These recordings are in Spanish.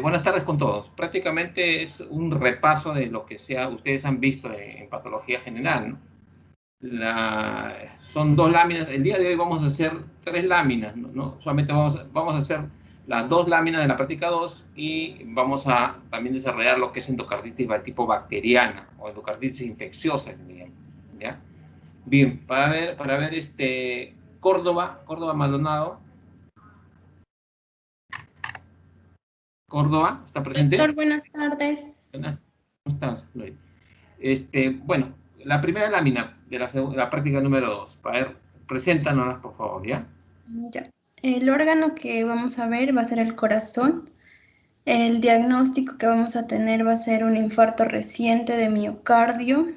buenas tardes con todos. Prácticamente es un repaso de lo que ustedes han visto en patología general, ¿no? Son 2 láminas. El día de hoy vamos a hacer 3 láminas, ¿no? Solamente vamos a hacer las 2 láminas de la práctica 2 y vamos a también desarrollar lo que es endocarditis de tipo bacteriana o endocarditis infecciosa, ¿ya? Bien, para ver Córdoba Maldonado. Córdoba, ¿está presente? Doctor, buenas tardes. ¿Cómo estás, Floyd? Bueno, la primera lámina de la práctica número 2. Para ver, preséntanos, por favor, ¿ya? Ya. El órgano que vamos a ver va a ser el corazón. El diagnóstico que vamos a tener va a ser un infarto reciente de miocardio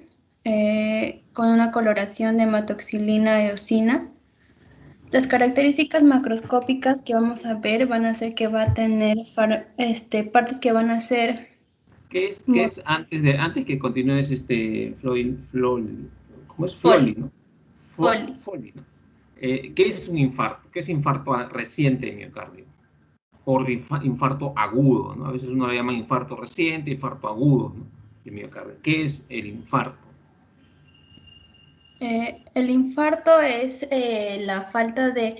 con una coloración de hematoxilina eosina. Las características macroscópicas que vamos a ver van a ser que va a tener partes que van a ser... ¿Qué es antes que continúes, Floyd, ¿cómo es? Foli. ¿No? Foli. ¿No? ¿Qué es un infarto? ¿Qué es infarto reciente de miocardio? O infarto agudo, ¿no? A veces uno le llama infarto reciente, infarto agudo, ¿no? De miocardio. ¿Qué es el infarto? El infarto es la falta de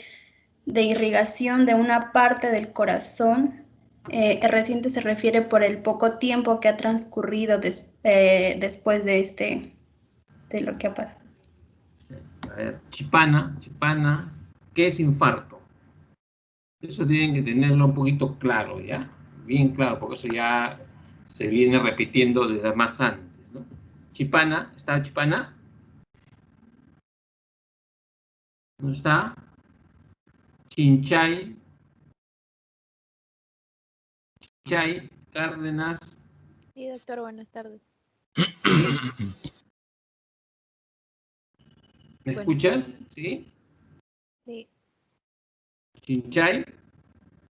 irrigación de una parte del corazón. Reciente se refiere por el poco tiempo que ha transcurrido después de lo que ha pasado. A ver, Chipana, ¿qué es infarto? Eso tienen que tenerlo un poquito claro, ¿ya? Bien claro, porque eso ya se viene repitiendo desde más antes, ¿no? Chipana, ¿está Chipana? ¿No está? Chinchay, Cárdenas. Sí, doctor, buenas tardes. ¿Me escuchas? ¿Sí? Sí. Chinchay.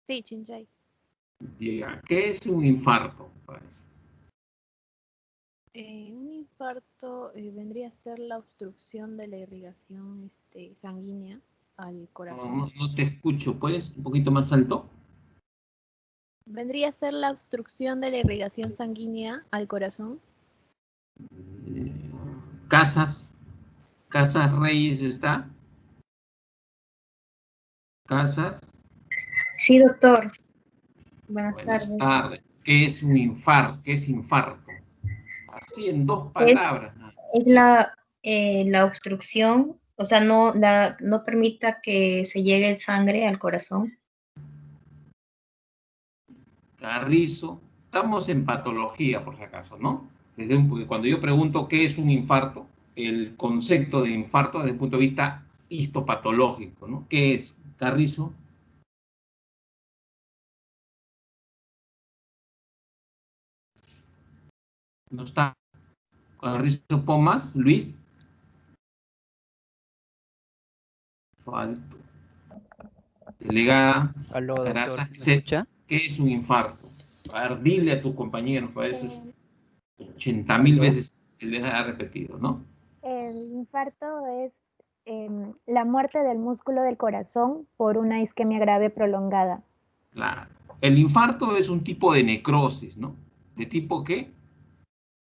Sí, Chinchay. ¿Qué es un infarto? Un infarto vendría a ser la obstrucción de la irrigación sanguínea al corazón. No te escucho, ¿puedes un poquito más alto? Vendría a ser la obstrucción de la irrigación sanguínea al corazón. Casas Reyes está. Casas. Sí, doctor. Buenas tardes. ¿Qué es un infarto? ¿Qué es infarto? Así en 2 palabras. Es la obstrucción, o sea, no permita que se llegue sangre al corazón. Carrizo. Estamos en patología, por si acaso, ¿no? Cuando yo pregunto qué es un infarto, el concepto de infarto desde el punto de vista histopatológico, ¿no? ¿Qué es? Carrizo. No está. Carrizo Pomas, Luis. Falto. Delegada. Aló, doctor, Caraza, ¿me escucha? ¿qué es un infarto? A ver, dile a tus compañeros, a veces 80.000 veces se les ha repetido, ¿no? El infarto es la muerte del músculo del corazón por una isquemia grave prolongada. Claro. El infarto es un tipo de necrosis, ¿no? ¿De tipo qué?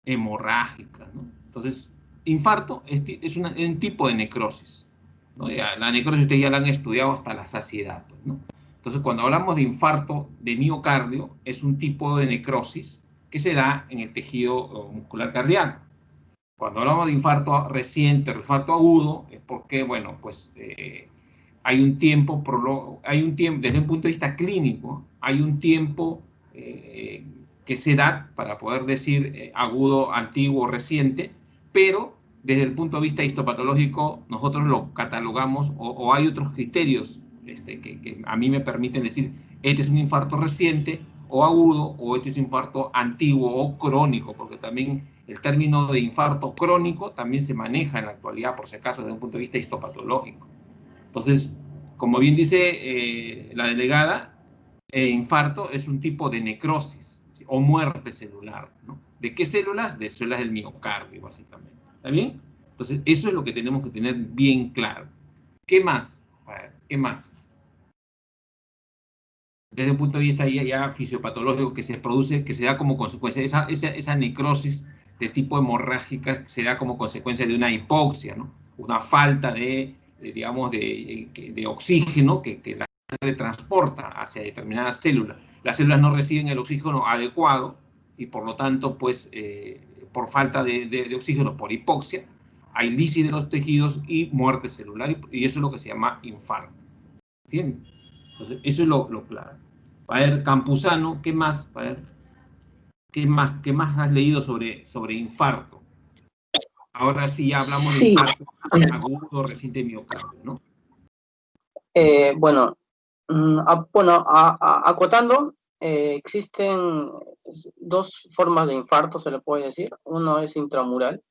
Hemorrágica, ¿no? Entonces, infarto es un tipo de necrosis, ¿no? La necrosis ustedes ya la han estudiado hasta la saciedad, ¿no? Entonces, cuando hablamos de infarto de miocardio, es un tipo de necrosis que se da en el tejido muscular cardíaco. Cuando hablamos de infarto reciente, infarto agudo, es porque, bueno, pues hay un tiempo, desde un punto de vista clínico, hay un tiempo que se da para poder decir agudo, antiguo, reciente, pero desde el punto de vista histopatológico nosotros lo catalogamos o hay otros criterios que a mí me permiten decir, este es un infarto reciente o agudo, o este es un infarto antiguo o crónico, porque también el término de infarto crónico también se maneja en la actualidad, por si acaso, desde un punto de vista histopatológico. Entonces, como bien dice la delegada, infarto es un tipo de necrosis, ¿sí? O muerte celular, ¿no? ¿De qué células? De células del miocardio, básicamente. ¿Está bien? Entonces, eso es lo que tenemos que tener bien claro. ¿Qué más? A ver, ¿qué más? desde un punto de vista ya fisiopatológico, que se produce, que se da como consecuencia, esa necrosis de tipo hemorrágica se da como consecuencia de una hipoxia, ¿no? Una falta digamos, de oxígeno que la sangre transporta hacia determinadas células. Las células no reciben el oxígeno adecuado y por lo tanto, pues, por falta de oxígeno, por hipoxia, hay lisis de los tejidos y muerte celular, y eso es lo que se llama infarto. ¿Entiendes? Entonces, eso es lo claro. A ver, Campuzano, ¿qué más? A ver, ¿qué más has leído sobre infarto? Ahora sí ya hablamos de infarto agudo reciente de miocardio, ¿no? Bueno, acotando, existen dos formas de infarto, se le puede decir. Uno es intramural,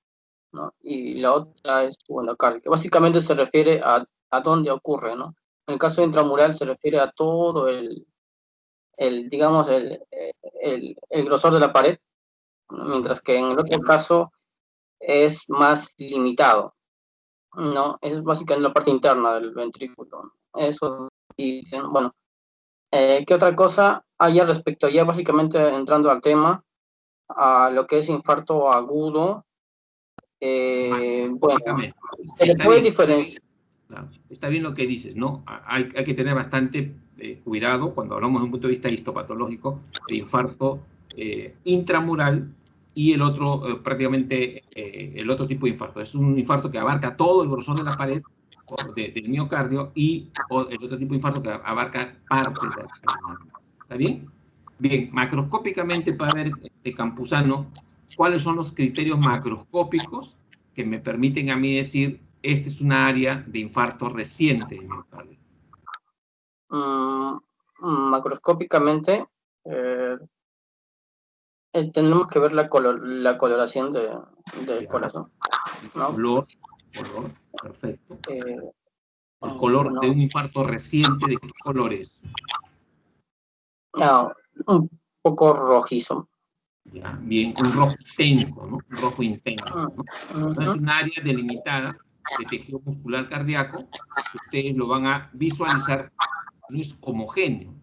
¿no? Y la otra es, bueno, cardíaca. Básicamente se refiere a dónde ocurre, ¿no? En el caso de intramural se refiere a todo digamos, el grosor de la pared, ¿no? Mientras que en el otro caso es más limitado, ¿no? Es básicamente la parte interna del ventrículo. Eso, y bueno, ¿qué otra cosa hay respecto? Ya básicamente entrando al tema, a lo que es infarto agudo, bueno, se le puede diferenciar. Está bien lo que dices, ¿no? Hay que tener bastante cuidado cuando hablamos de un punto de vista histopatológico de infarto intramural y el otro, prácticamente, el otro tipo de infarto. Es un infarto que abarca todo el grosor de la pared del miocardio y el otro tipo de infarto que abarca parte de la pared. ¿Está bien? Bien, macroscópicamente para ver, Campuzano, ¿cuáles son los criterios macroscópicos que me permiten a mí decir esta es una área de infarto reciente de miocardio? Macroscópicamente, tenemos que ver la coloración del corazón, ¿no? Color, perfecto. El color de un infarto reciente, ¿de qué color es? Un poco rojizo. Ya, bien, un rojo intenso, ¿no? Un rojo intenso, ¿no? Entonces, es un área delimitada de tejido muscular cardíaco, ustedes lo van a visualizar, no es homogéneo,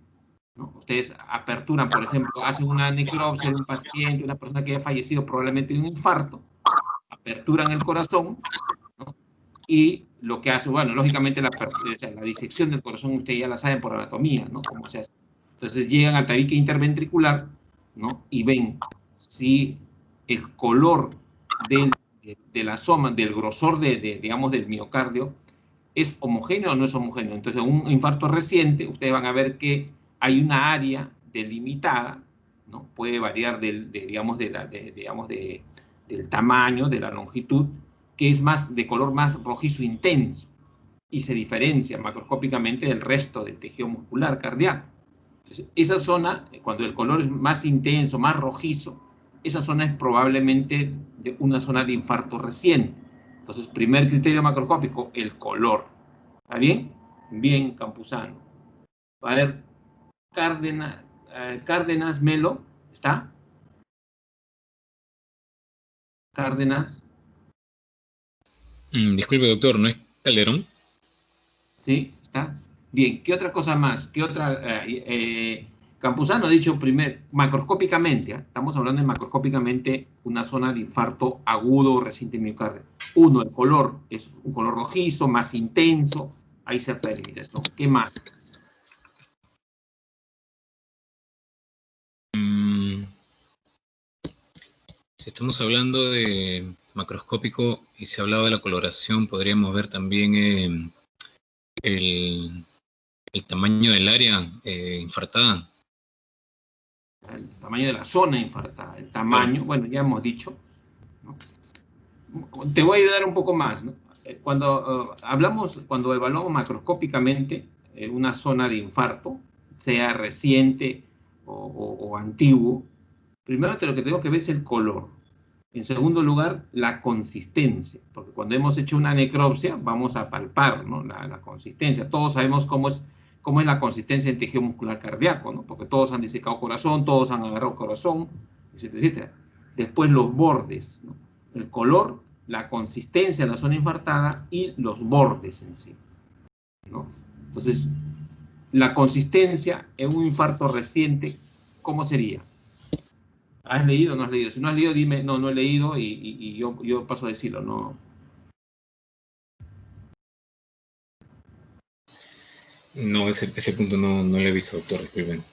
¿no? Ustedes aperturan, por ejemplo, hacen una necropsia de un paciente, una persona que haya fallecido probablemente de un infarto, aperturan el corazón, ¿no? Y lo que hace, bueno, lógicamente la disección del corazón ustedes ya la saben por anatomía, ¿no? Cómo se hace. Entonces llegan al tabique interventricular, ¿no? Y ven si el color de la soma, del grosor digamos, del miocardio, es homogéneo o no es homogéneo. Entonces, en un infarto reciente, ustedes van a ver que hay una área delimitada, ¿no? Puede variar digamos, del tamaño, de la longitud, que es de color más rojizo intenso y se diferencia macroscópicamente del resto del tejido muscular cardíaco. Entonces, esa zona, cuando el color es más intenso, más rojizo, esa zona es probablemente una zona de infarto reciente. Entonces, primer criterio macroscópico, el color. ¿Está bien? Bien, Campuzano. A ver, Cárdenas Melo, ¿está? Cárdenas. Disculpe, doctor, ¿no es Calderón? Sí, está. Bien, ¿qué otra cosa más? ¿Qué otra? Campuzano ha dicho macroscópicamente, estamos hablando de macroscópicamente una zona de infarto agudo o reciente miocardio. Uno, el color es un color rojizo, más intenso, hay cierta delimitación. ¿Qué más? Si estamos hablando de macroscópico y se hablaba de la coloración, podríamos ver también el tamaño del área infartada. El tamaño de la zona infartada, el tamaño, bueno, ya hemos dicho, ¿no? Te voy a ayudar un poco más, ¿no? Cuando evaluamos macroscópicamente una zona de infarto, sea reciente o antiguo, primero lo que tenemos que ver es el color. En segundo lugar, la consistencia, porque cuando hemos hecho una necropsia vamos a palpar, ¿no? la consistencia. Todos sabemos cómo es la consistencia del tejido muscular cardíaco, ¿no? Porque todos han disecado corazón, todos han agarrado corazón, etcétera, etcétera. Después los bordes, ¿no? El color, la consistencia de la zona infartada y los bordes en sí, ¿no? Entonces, la consistencia en un infarto reciente, ¿cómo sería? ¿Has leído o no has leído? Si no has leído, dime, no he leído y yo paso a decirlo, no. No, ese punto no lo he visto, doctor, disculpen.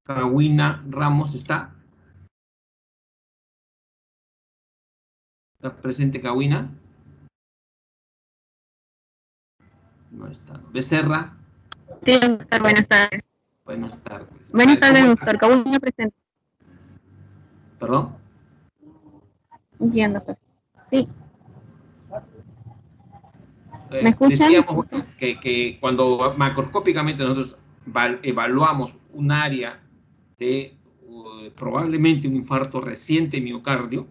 Kawina Ramos está. ¿Está presente Kawina? No está. Becerra. Sí, doctor, buenas tardes. Buenas tardes. Buenas tardes, doctor. Kawina presente. ¿Perdón? Bien, doctor. Sí. ¿Me escuchan? Decíamos que cuando macroscópicamente nosotros evaluamos un área de probablemente un infarto reciente miocardio,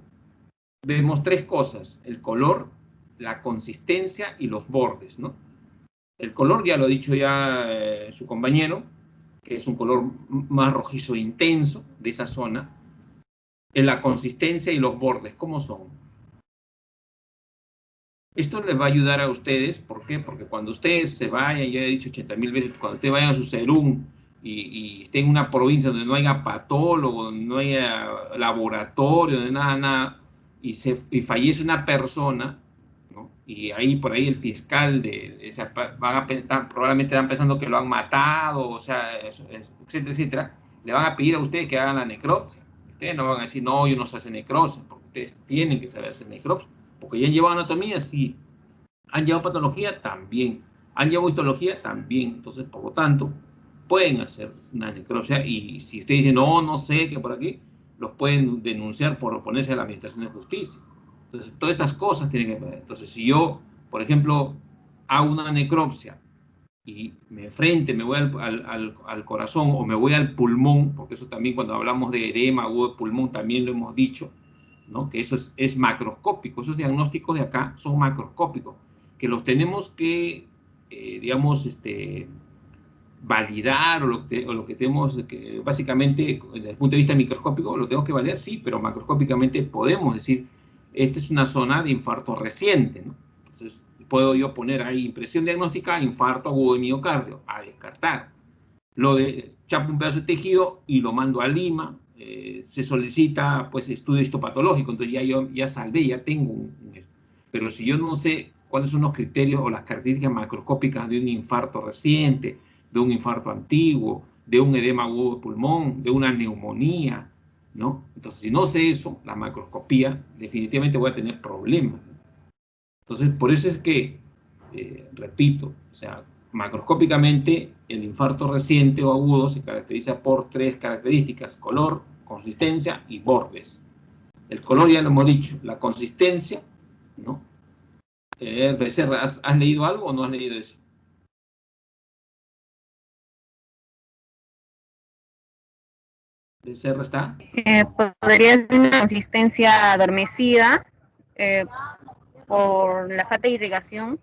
vemos tres cosas: el color, la consistencia y los bordes, ¿no? El color ya lo ha dicho ya su compañero, que es un color más rojizo e intenso de esa zona. En la consistencia y los bordes, ¿cómo son? Esto les va a ayudar a ustedes, ¿por qué? Porque cuando ustedes se vayan, ya he dicho 80.000 veces, cuando ustedes vayan a su serum y estén en una provincia donde no haya patólogo, donde no haya laboratorio, donde nada, y fallece una persona, ¿no? Y ahí por ahí el fiscal probablemente están pensando que lo han matado, o sea, etcétera, etcétera, le van a pedir a ustedes que hagan la necropsia. Ustedes no van a decir, no, yo no sé hacer necropsia, porque ustedes tienen que saber hacer necropsia. Porque ya han llevado anatomía, sí. Han llevado patología, también. Han llevado histología, también. Entonces, por lo tanto, pueden hacer una necropsia y si ustedes dicen, no sé, que por aquí, los pueden denunciar por oponerse a la Administración de Justicia. Entonces, todas estas cosas tienen que ver. Entonces, si yo, por ejemplo, hago una necropsia y me voy al corazón o me voy al pulmón, porque eso también cuando hablamos de edema agudo de pulmón también lo hemos dicho, ¿no? Que eso es macroscópico, esos diagnósticos de acá son macroscópicos, que los tenemos que, digamos, validar o lo que tenemos, que básicamente desde el punto de vista microscópico lo tenemos que validar, sí, pero macroscópicamente podemos decir, esta es una zona de infarto reciente, ¿no? Entonces, puedo yo poner ahí impresión diagnóstica, infarto agudo de miocardio, a descartar. Lo de chapo un pedazo de tejido y lo mando a Lima, se solicita pues estudio histopatológico, entonces ya salvé, ya tengo pero si yo no sé cuáles son los criterios o las características macroscópicas de un infarto reciente, de un infarto antiguo, de un edema agudo de pulmón, de una neumonía, ¿no? Entonces, si no sé eso, la macroscopía, definitivamente voy a tener problemas. Entonces, por eso es que, repito, o sea, macroscópicamente el infarto reciente o agudo se caracteriza por tres características: color, consistencia y bordes. El color ya lo hemos dicho, la consistencia, ¿no? Becerra, ¿has leído algo o no has leído eso? Becerra está. Podría ser una consistencia adormecida por la falta de irrigación.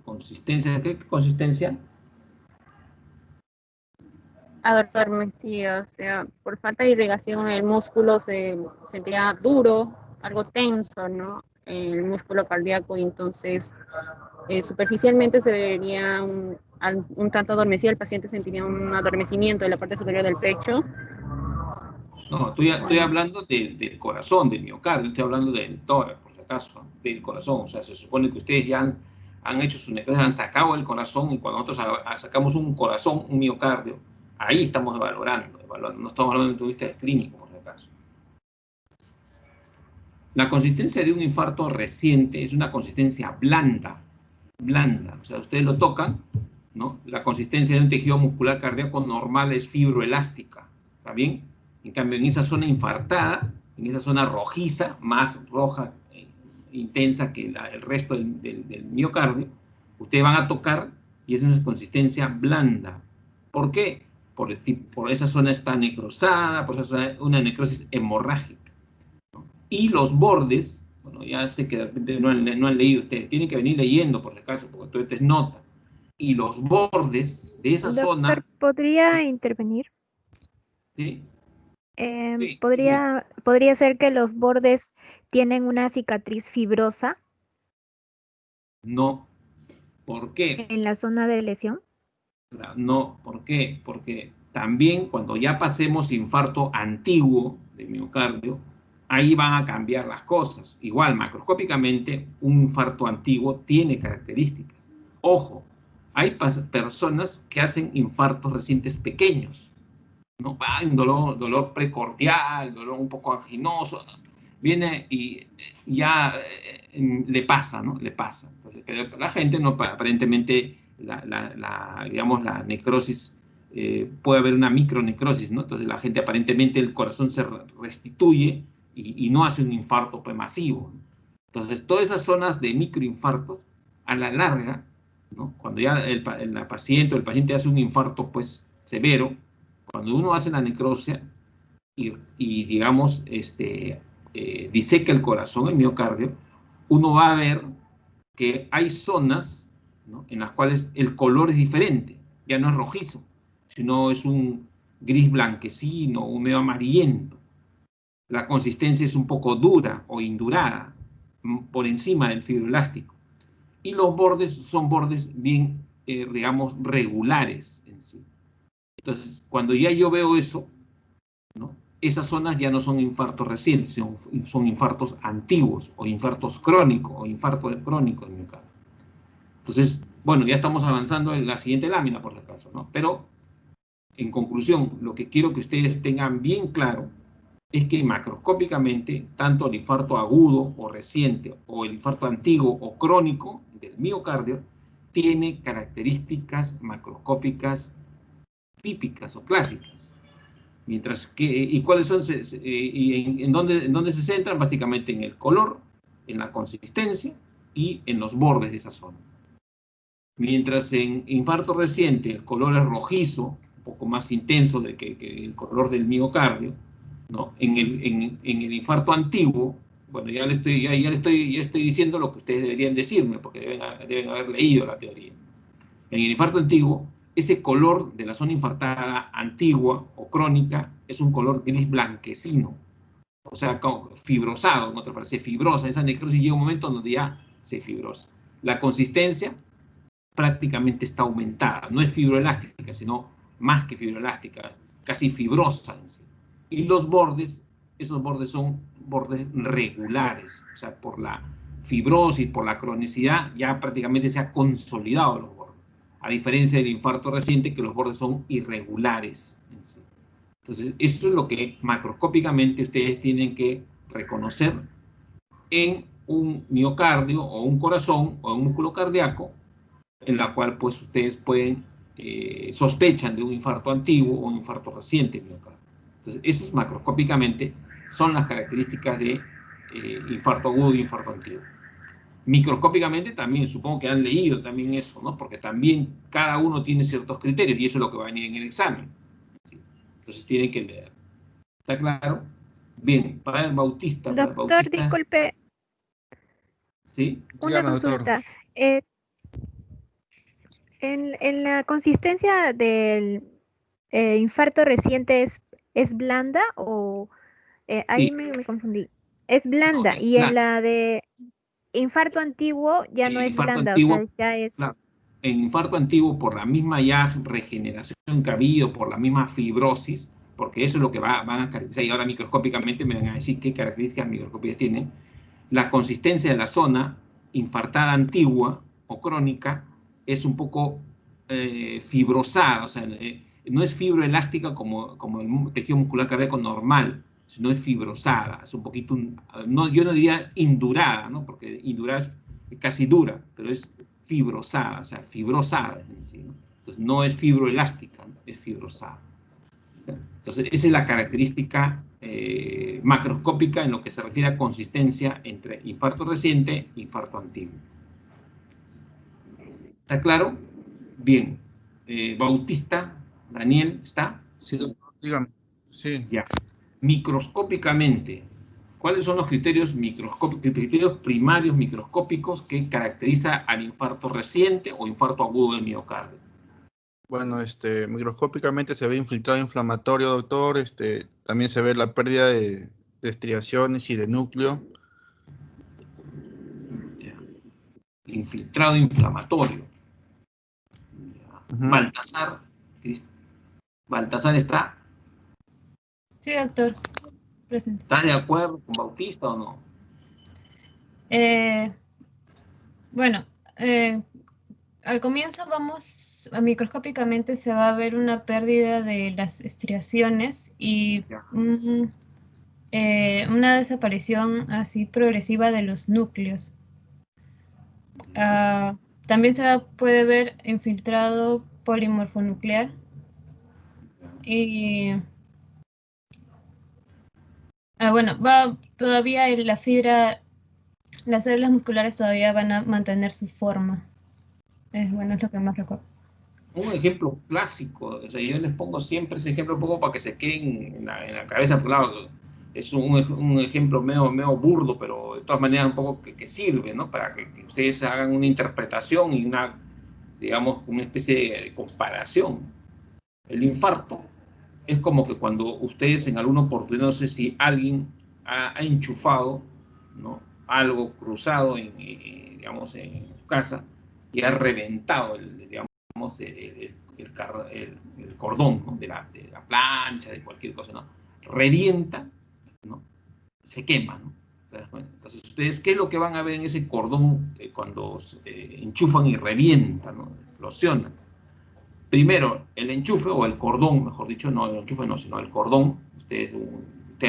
¿Consistencia? ¿Qué consistencia? Adormecida, o sea, por falta de irrigación el músculo se sentiría duro, algo tenso, ¿no? El músculo cardíaco, y entonces superficialmente se vería un tanto adormecido, el paciente sentiría un adormecimiento en la parte superior del pecho. No, estoy hablando del corazón, del miocardio, estoy hablando del tórax, por si acaso, del corazón. O sea, se supone que ustedes ya han hecho su necrosis, han sacado el corazón, y cuando nosotros sacamos un corazón, un miocardio, ahí estamos evaluando, no estamos hablando de un punto de vista clínico, por si acaso. La consistencia de un infarto reciente es una consistencia blanda, o sea, ustedes lo tocan, ¿no? La consistencia de un tejido muscular cardíaco normal es fibroelástica, ¿está bien? En cambio, en esa zona infartada, en esa zona rojiza, más roja, intensa que el resto del miocardio, ustedes van a tocar y es una consistencia blanda. ¿Por qué? Por esa zona está necrosada, por esa zona una necrosis hemorrágica, ¿no? Y los bordes, bueno, ya sé que de repente no han leído ustedes, tienen que venir leyendo por si acaso, porque todo esto es nota. Y los bordes de esa zona... Doctor, ¿podría intervenir? ¿Sí? Sí. ¿Podría ser que los bordes tienen una cicatriz fibrosa? No. ¿Por qué? ¿En la zona de lesión? No, ¿por qué? Porque también cuando ya pasemos infarto antiguo de miocardio, ahí van a cambiar las cosas. Igual, macroscópicamente, un infarto antiguo tiene características. Ojo, hay personas que hacen infartos recientes pequeños, ¿no? Hay un dolor precordial, dolor un poco anginoso, ¿no? Viene y ya le pasa, ¿no? Le pasa. Entonces, pero la gente no, aparentemente, digamos, la necrosis, puede haber una micronecrosis, ¿no? Entonces la gente aparentemente el corazón se restituye y no hace un infarto pues, masivo, ¿no? Entonces todas esas zonas de microinfartos, a la larga, ¿no? Cuando ya el paciente hace un infarto pues severo, cuando uno hace la necrosia y digamos, diseca el corazón, el miocardio, uno va a ver que hay zonas, ¿no?, en las cuales el color es diferente, ya no es rojizo, sino es un gris blanquecino, un medio amarillento. La consistencia es un poco dura o indurada, por encima del fibroelástico. Y los bordes son bordes bien, digamos, regulares en sí. Entonces, cuando ya yo veo eso, ¿no?, esas zonas ya no son infartos recientes, son infartos antiguos, o infartos crónicos, o infarto crónico en miocardio. Entonces, bueno, ya estamos avanzando en la siguiente lámina, por si acaso, ¿no? Pero, en conclusión, lo que quiero que ustedes tengan bien claro es que macroscópicamente, tanto el infarto agudo o reciente, o el infarto antiguo o crónico del miocardio, tiene características macroscópicas típicas o clásicas. Mientras que, ¿y cuáles son? ¿En dónde se centran? Básicamente en el color, en la consistencia y en los bordes de esa zona. Mientras en infarto reciente el color es rojizo, un poco más intenso que el color del miocardio, ¿no? En el infarto antiguo, bueno, ya estoy diciendo lo que ustedes deberían decirme, porque deben haber leído la teoría. En el infarto antiguo, ese color de la zona infartada antigua o crónica es un color gris blanquecino, o sea, fibrosado, en otra palabra, se fibrosa. Esa necrosis llega un momento donde ya se fibrosa. La consistencia prácticamente está aumentada, no es fibroelástica, sino más que fibroelástica, casi fibrosa en sí. Y los bordes, esos bordes son bordes regulares, o sea, por la fibrosis, por la cronicidad, ya prácticamente se ha consolidado los bordes, a diferencia del infarto reciente, que los bordes son irregulares en sí. Entonces, eso es lo que macroscópicamente ustedes tienen que reconocer en un miocardio, o un corazón, o un músculo cardíaco, en la cual pues ustedes pueden, sospechan de un infarto antiguo o un infarto reciente miocardio. Entonces, esos macroscópicamente son las características de infarto agudo y infarto antiguo. Microscópicamente también, supongo que han leído también eso, ¿no? Porque también cada uno tiene ciertos criterios y eso es lo que va a venir en el examen, ¿sí? Entonces tienen que leer. ¿Está claro? Bien, para el Bautista. Doctor, disculpe. ¿Sí? Una consulta. En la consistencia del infarto reciente es blanda o ahí Sí. me confundí. Es blanda, No, es y blanda. en la de infarto antiguo ya no es Infarto blanda, antiguo, o sea, ya es... claro, en infarto antiguo, por la misma ya regeneración que ha habido, por la misma fibrosis, porque eso es lo que van a caracterizar, y ahora microscópicamente me van a decir qué características microscópicas tienen, la consistencia de la zona infartada antigua o crónica es un poco fibrosada, o sea, no es fibroelástica como el tejido muscular cardíaco normal, sino es fibrosada, es un poquito, yo no diría indurada, ¿no? Porque indurada es casi dura, pero es fibrosada, o sea, fibrosada en sí, ¿no? Entonces no es fibroelástica, ¿no? Es fibrosada. Entonces esa es la característica macroscópica en lo que se refiere a consistencia entre infarto reciente e infarto antiguo. ¿Está claro? Bien. Bautista, Daniel, ¿está? Sí, doctor, dígame. Sí. Ya. Microscópicamente, ¿cuáles son los criterios primarios microscópicos que caracteriza al infarto reciente o infarto agudo del miocardio? Bueno, microscópicamente se ve infiltrado inflamatorio, doctor. También se ve la pérdida de estriaciones y de núcleo. Ya. Infiltrado inflamatorio. Baltasar. Baltasar está. Sí, doctor. Presente. ¿Estás de acuerdo con Bautista o no? Bueno, al comienzo microscópicamente se va a ver una pérdida de las estriaciones y una desaparición así progresiva de los núcleos. También se puede ver infiltrado polimorfonuclear y bueno, todavía la fibra, las células musculares todavía van a mantener su forma. Bueno, es lo que más recuerdo. Un ejemplo clásico, o sea, yo les pongo siempre ese ejemplo un poco para que se queden en la cabeza, por lado, es un ejemplo medio burdo, pero de todas maneras un poco que sirve, ¿no? Para que ustedes hagan una interpretación y digamos, una especie de comparación. El infarto es como que cuando ustedes en alguna oportunidad, no sé si alguien ha enchufado, ¿no?, algo cruzado digamos, en su casa y ha reventado el cordón, ¿no?, de la plancha, de cualquier cosa, ¿no? Revienta, ¿no? Se quema, ¿no? Entonces, ustedes, ¿qué es lo que van a ver en ese cordón cuando enchufan y revientan, ¿no?, explosionan? Primero, el enchufe, o el cordón, mejor dicho, no el enchufe no, sino el cordón, ustedes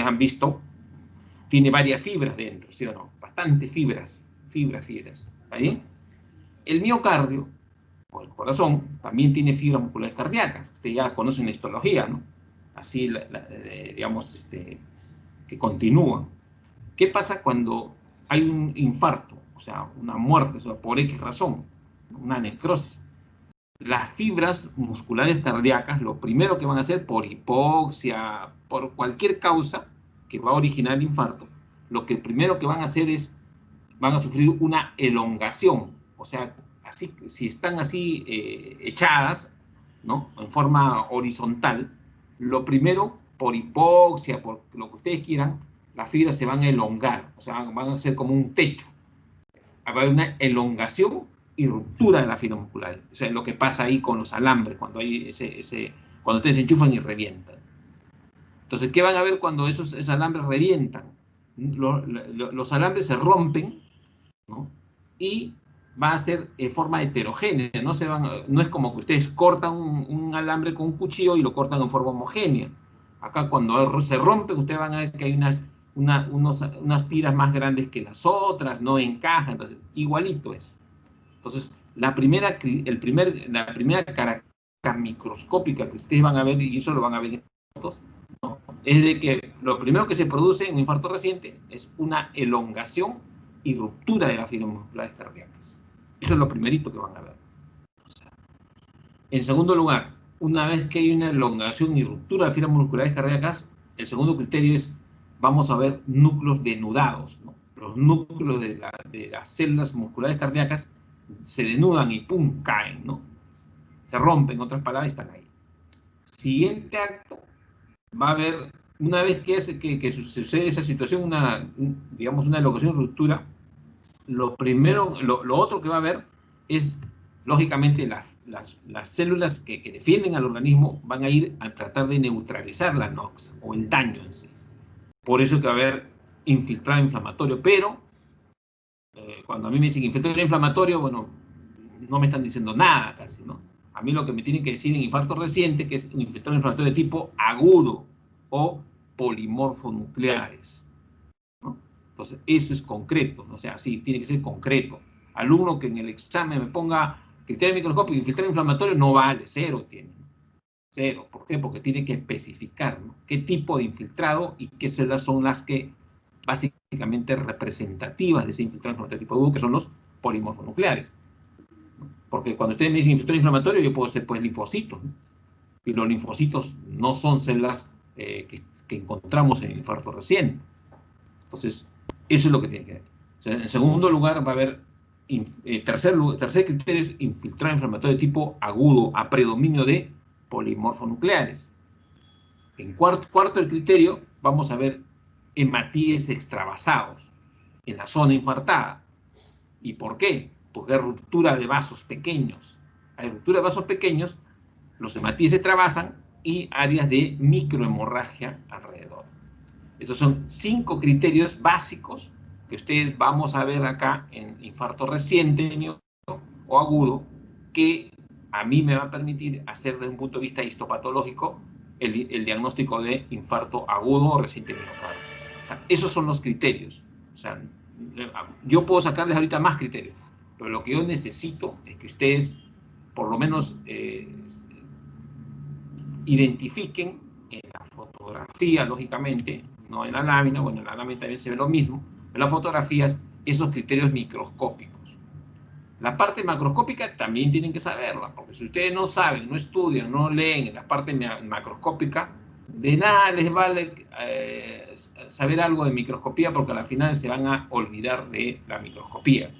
han visto, tiene varias fibras dentro, ¿sí o no? Bastantes fibras, ¿está bien? El miocardio, o el corazón, también tiene fibras musculares cardíacas. Ustedes ya conocen la histología, ¿no? Así, digamos, que continúa. ¿Qué pasa cuando hay un infarto? O sea, una muerte, o sea, por X razón, una necrosis. Las fibras musculares cardíacas, lo primero que van a hacer por hipoxia, por cualquier causa que va a originar el infarto, lo que primero que van a hacer es, van a sufrir una elongación. O sea, así, si están así echadas, ¿no?, en forma horizontal, lo primero, por hipoxia, por lo que ustedes quieran, las fibras se van a elongar, o sea, van a ser como un techo. Va a haber una elongación y ruptura de la fibra muscular. O sea, lo que pasa ahí con los alambres, cuando hay cuando ustedes se enchufan y revientan. Entonces, ¿qué van a ver cuando esos alambres revientan? Los alambres se rompen, ¿no?, y va a ser en forma heterogénea, no es como que ustedes cortan un alambre con un cuchillo y lo cortan en forma homogénea. Acá cuando se rompen, ustedes van a ver que hay unas tiras más grandes que las otras, no encajan, entonces igualito es. Entonces, la primera característica microscópica que ustedes van a ver, y eso lo van a ver en fotos, ¿no?, es de que lo primero que se produce en un infarto reciente es una elongación y ruptura de las fibras musculares cardíacas. Eso es lo primerito que van a ver. O sea, en segundo lugar, una vez que hay una elongación y ruptura de fibras musculares cardíacas, el segundo criterio es, vamos a ver núcleos denudados, ¿no? Los núcleos de las células musculares cardíacas se denudan y ¡pum!, caen, ¿no? Se rompen, en otras palabras, están ahí. Siguiente acto, va a haber, una vez que sucede esa situación, digamos, una elongación y ruptura, lo otro que va a haber es, lógicamente, las células que defienden al organismo van a ir a tratar de neutralizar la noxa o el daño en sí. Por eso que va a haber infiltrado inflamatorio, pero cuando a mí me dicen infiltrado inflamatorio, bueno, no me están diciendo nada casi, ¿no? A mí lo que me tienen que decir en infarto reciente, que es un infiltrado inflamatorio de tipo agudo o polimorfonucleares, ¿no? Entonces, eso es concreto, ¿no? O sea, sí, tiene que ser concreto. Alumno que en el examen me ponga criterio microscópico infiltrado inflamatorio, no vale, cero tiene. Cero. ¿Por qué? Porque tiene que especificar, ¿no?, qué tipo de infiltrado y qué células son las que básicamente representativas de ese infiltrado inflamatorio tipo agudo, que son los polimorfonucleares. Porque cuando ustedes me dicen infiltrado inflamatorio, yo puedo ser, pues, linfocitos, ¿no? Y los linfocitos no son células que encontramos en el infarto reciente. Entonces, eso es lo que tiene que ver. O sea, en segundo lugar, va a haber, tercer criterio es infiltrado inflamatorio de tipo agudo, a predominio de polimorfonucleares. En cuarto el criterio, vamos a ver hematíes extravasados en la zona infartada. ¿Y por qué? Porque hay ruptura de vasos pequeños. hay ruptura de vasos pequeños, los hematíes se trabasan y áreas de microhemorragia alrededor. Estos son 5 criterios básicos que ustedes vamos a ver acá en infarto reciente o agudo, que a mí me va a permitir hacer desde un punto de vista histopatológico el diagnóstico de infarto agudo o reciente miocardio. O sea, esos son los criterios. O sea, yo puedo sacarles ahorita más criterios, pero lo que yo necesito es que ustedes por lo menos identifiquen en la fotografía, lógicamente, no en la lámina, bueno, en la lámina también se ve lo mismo, en las fotografías, esos criterios microscópicos. La parte macroscópica también tienen que saberla, porque si ustedes no saben, no estudian, no leen en la parte macroscópica, de nada les vale saber algo de microscopía, porque al final se van a olvidar de la microscopía.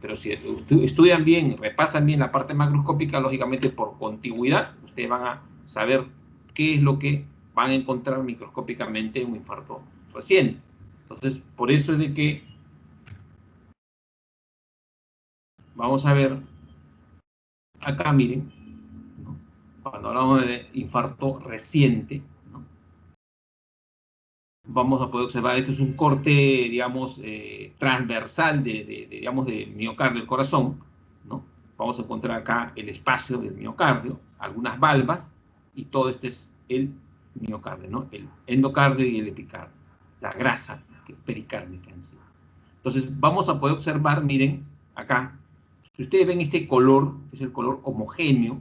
Pero si estudian bien, repasan bien la parte macroscópica, lógicamente por contigüidad, ustedes van a saber qué es lo que van a encontrar microscópicamente en un infarto reciente. Entonces, por eso es de que vamos a ver acá, miren, ¿no? Cuando hablamos de infarto reciente, ¿no? Vamos a poder observar, este es un corte, digamos, transversal digamos, de miocardio del corazón, ¿no? Vamos a encontrar acá el espacio del miocardio, algunas valvas, y todo este es el miocardio, ¿no? El endocardio y el epicardio, la grasa pericárdica en sí. Entonces, vamos a poder observar, miren, acá, si ustedes ven este color, que es el color homogéneo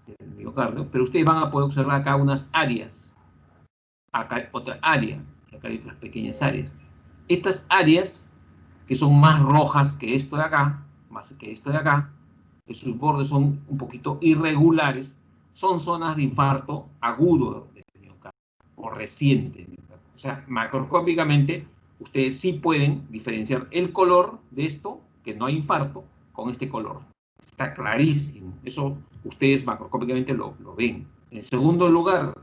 del miocardio, pero ustedes van a poder observar acá unas áreas, acá hay otra área, acá hay otras pequeñas áreas. Estas áreas, que son más rojas que esto de acá, más que esto de acá, que sus bordes son un poquito irregulares, son zonas de infarto agudo del miocardio, o reciente. O sea, macroscópicamente, ustedes sí pueden diferenciar el color de esto, que no hay infarto, con este color. Está clarísimo. Eso ustedes macroscópicamente lo ven. En segundo lugar,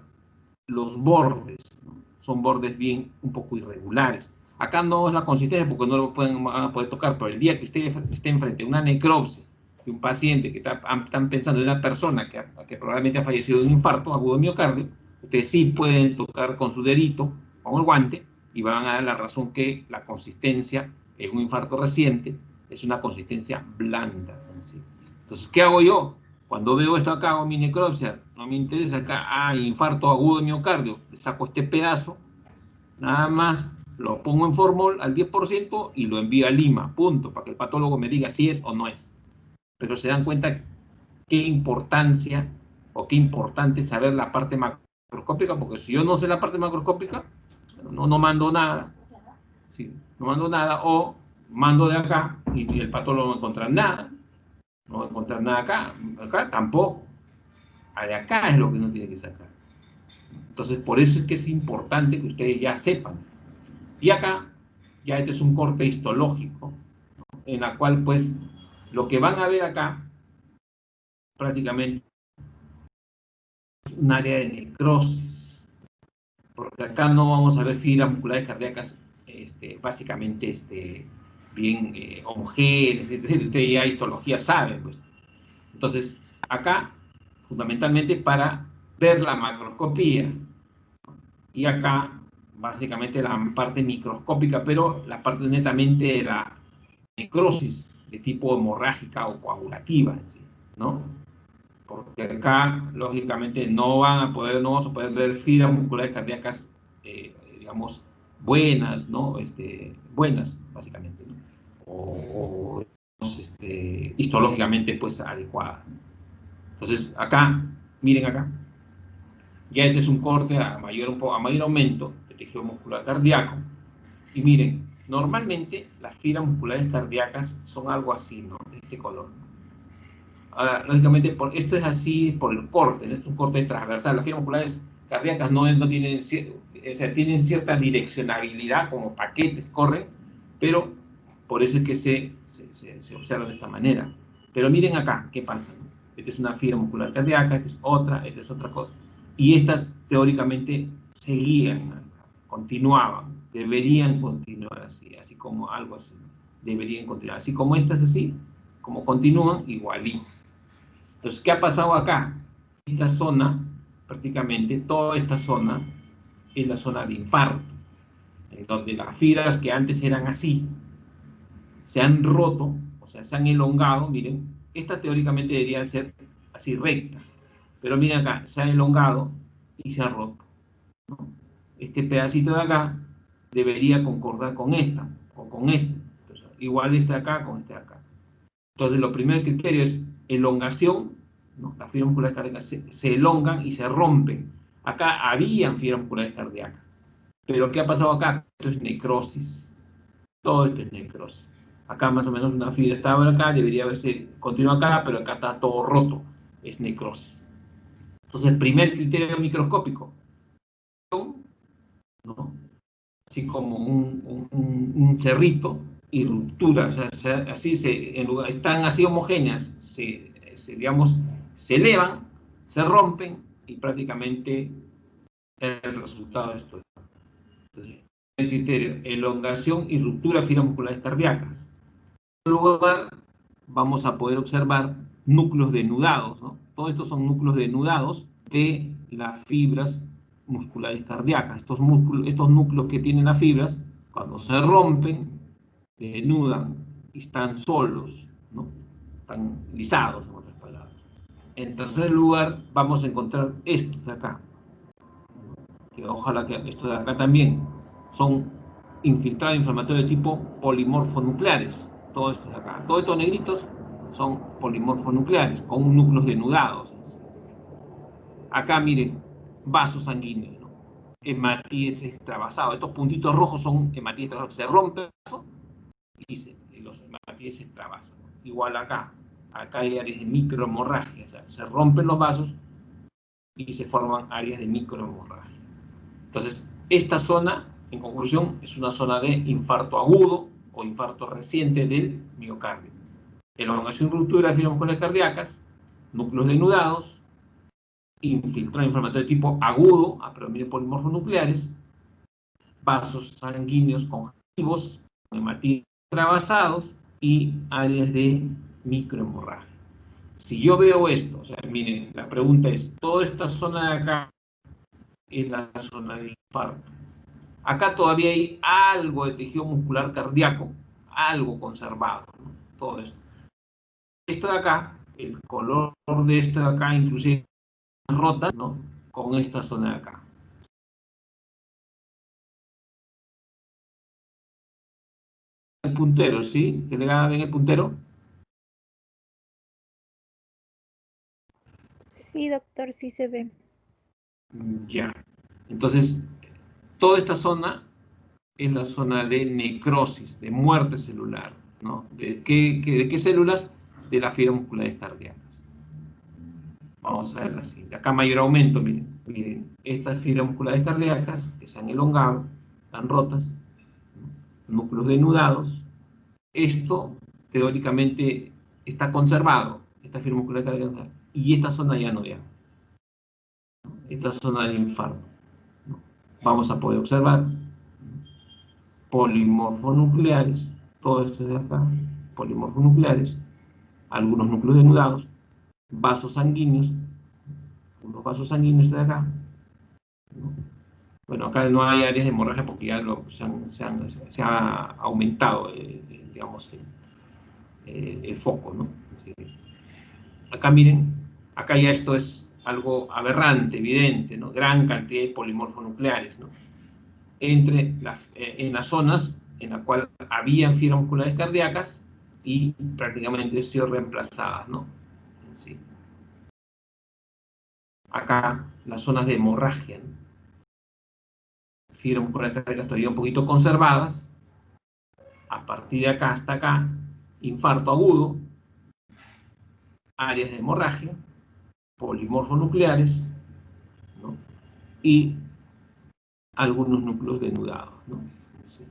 los bordes, ¿no? Son bordes bien un poco irregulares. Acá no es la consistencia porque no lo van a poder tocar, pero el día que ustedes estén frente a una necropsis de un paciente que están pensando en una persona que probablemente ha fallecido de un infarto agudo de miocardio, ustedes sí pueden tocar con su dedito, con el guante, y van a dar la razón que la consistencia en un infarto reciente es una consistencia blanda en sí. Entonces, ¿qué hago yo? Cuando veo esto acá, hago mi necropsia, no me interesa acá, infarto agudo de miocardio, le saco este pedazo, nada más lo pongo en formol al 10% y lo envío a Lima, punto, para que el patólogo me diga si es o no es. Pero se dan cuenta qué importancia o qué importante es saber la parte macroscópica, porque si yo no sé la parte macroscópica, no mando nada, ¿sí? No mando nada, o mando de acá y el patólogo no va a encontrar nada. No va a encontrar nada acá tampoco. De acá es lo que uno tiene que sacar. Entonces, por eso es que es importante que ustedes ya sepan. Y acá, ya este es un corte histológico, ¿no? En la cual, pues, lo que van a ver acá, prácticamente, es un área de necrosis. Porque acá no vamos a ver fibras musculares cardíacas, básicamente, bien homogéneas, ustedes ya histología saben, pues. Entonces, acá, fundamentalmente para ver la macroscopía, y acá, básicamente, la parte microscópica, pero la parte netamente de la necrosis de tipo hemorrágica o coagulativa, ¿no? Porque acá, lógicamente, no vamos a poder ver fibras musculares cardíacas, digamos, buenas, ¿no? Buenas, básicamente, ¿no? O histológicamente, pues, adecuadas. Entonces, acá, miren acá, ya este es un corte a mayor aumento de tejido muscular cardíaco. Y miren, normalmente las fibras musculares cardíacas son algo así, ¿no? De este color. Ahora, lógicamente, esto es así por el corte, ¿no? Es un corte transversal. Las fibras musculares cardíacas no tienen, o sea, tienen cierta direccionabilidad, como paquetes, corren, pero por eso es que se observa de esta manera. Pero miren acá, ¿qué pasa? Esta es una fibra muscular cardíaca, esta es otra cosa. Y estas, teóricamente, seguían, continuaban, deberían continuar así como algo así. Deberían continuar. Así como estas así, como continúan, igualito. Entonces, ¿qué ha pasado acá? Esta zona, prácticamente toda esta zona, es la zona de infarto, en donde las fibras que antes eran así, se han roto, o sea, se han elongado, miren, esta teóricamente debería ser así recta, pero miren acá, se ha elongado y se ha roto, ¿no? Este pedacito de acá debería concordar con esta, o con este, entonces, igual este de acá con este de acá. Entonces, lo primer criterio es elongación, ¿no? Las fibras musculares cardíacas se elongan y se rompen. Acá habían fibras musculares cardíacas, pero ¿qué ha pasado acá? Esto es necrosis, todo esto es necrosis. Acá más o menos una fibra estaba acá, debería haberse continuado acá, pero acá está todo roto, es necrosis. Entonces, primer criterio microscópico, ¿no? Así como un cerrito y ruptura, o sea, así están así homogéneas, digamos, se elevan, se rompen y prácticamente el resultado de esto. Entonces, el criterio, elongación y ruptura de fibras musculares cardíacas. En lugar, vamos a poder observar núcleos denudados, ¿no? Todos estos son núcleos denudados de las fibras musculares cardíacas. Estos núcleos que tienen las fibras, cuando se rompen, denudan y están solos, ¿no? Están lisados, en otras palabras. En tercer lugar, vamos a encontrar estos de acá, que ojalá que estos de acá también son infiltrados inflamatorios de tipo polimorfonucleares. Todos estos de acá, todos estos negritos son polimorfonucleares, con núcleos denudados. Acá miren, vasos sanguíneos, ¿no? Hematíes extravasados. Estos puntitos rojos son hematíes extravasados. Se rompe el vaso y los hematíes se extravasan. Igual acá hay áreas de microhemorragia, o sea, se rompen los vasos y se forman áreas de microhemorragia. Entonces, esta zona, en conclusión, es una zona de infarto agudo o infarto reciente del miocardio. Elongación y ruptura de fibras musculares cardíacas, núcleos denudados, infiltrado inflamatorio de tipo agudo a predominio de polimorfonucleares, vasos sanguíneos congestivos, hematíes extravasados y áreas de microhemorragia. Si yo veo esto, o sea, miren, la pregunta es, toda esta zona de acá es la zona de infarto. Acá todavía hay algo de tejido muscular cardíaco, algo conservado, ¿no? Todo esto. Esto de acá, el color de esto de acá, inclusive rotas, ¿no? Con esta zona de acá. El puntero, ¿sí? ¿Que le gana bien el puntero? Sí, doctor, sí se ve. Ya. Entonces, toda esta zona es la zona de necrosis, de muerte celular, ¿no? ¿De qué células? De las fibras musculares cardíacas. Vamos a ver así. Acá mayor aumento, miren, estas fibras musculares cardíacas que se han elongado, están rotas, ¿no? Núcleos denudados. Esto teóricamente está conservado, esta fibra muscular cardíaca, y esta zona ya no ya. Esta zona del infarto, ¿no? Vamos a poder observar polimorfonucleares, todo esto de acá, polimorfonucleares, algunos núcleos denudados, vasos sanguíneos, unos vasos sanguíneos de acá, ¿no? Bueno, acá no hay áreas de hemorragia porque ya se ha aumentado, digamos, el foco, ¿no? Así, acá miren, acá ya esto es algo aberrante, evidente, ¿no? Gran cantidad de polimorfonucleares, ¿no? En las zonas en las cuales habían fibras musculares cardíacas y prácticamente han sido reemplazadas, ¿no? Sí. Acá, las zonas de hemorragia, ¿no? Fibras musculares cardíacas todavía un poquito conservadas. A partir de acá hasta acá, infarto agudo, áreas de hemorragia, polimorfonucleares, ¿no? Y algunos núcleos denudados, ¿no? Sí.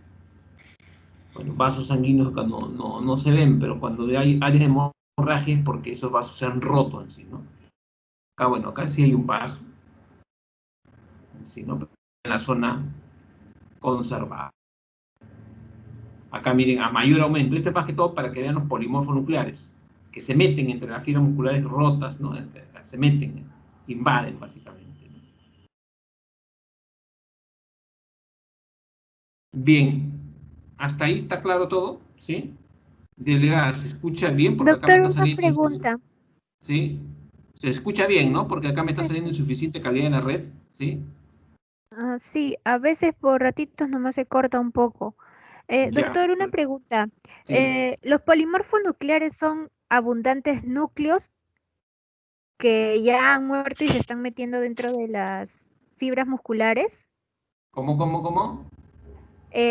Bueno, vasos sanguíneos acá no se ven, pero cuando hay áreas de hemorragia es porque esos vasos se han roto en sí, ¿no? Acá, bueno, acá sí hay un vaso, ¿sí, no? En la zona conservada. Acá miren, a mayor aumento, esto es más que todo para que vean los polimorfonucleares. que se meten entre las fibras musculares rotas, ¿no? Se meten, invaden básicamente, ¿no? Bien, hasta ahí está claro todo, ¿sí? Delegada, ¿se escucha bien? Porque acá me Doctor, está una saliendo... pregunta. ¿Sí? ¿Se escucha bien, Sí, no? Porque acá me está saliendo insuficiente calidad en la red, ¿sí? sí, a veces por ratitos nomás se corta un poco. Ya, Doctor, una pregunta. sí. ¿Los polimorfos nucleares son abundantes núcleos que ya han muerto y se están metiendo dentro de las fibras musculares? ¿Cómo?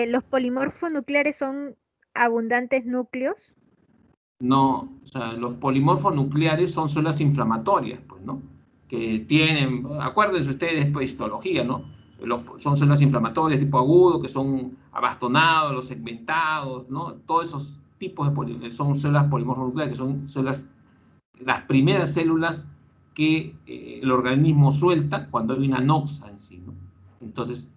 ¿Los polimorfos nucleares son abundantes núcleos? No, o sea, los polimorfos nucleares son células inflamatorias, pues, ¿no? Que tienen, acuérdense ustedes, pues, histología, ¿no? Son células inflamatorias tipo agudo, que son abastonados, los segmentados, ¿no? Todos esos tipos de son células polimorfos nucleares, que son células, las primeras células que el organismo suelta cuando hay una noxa en sí, ¿no? Entonces,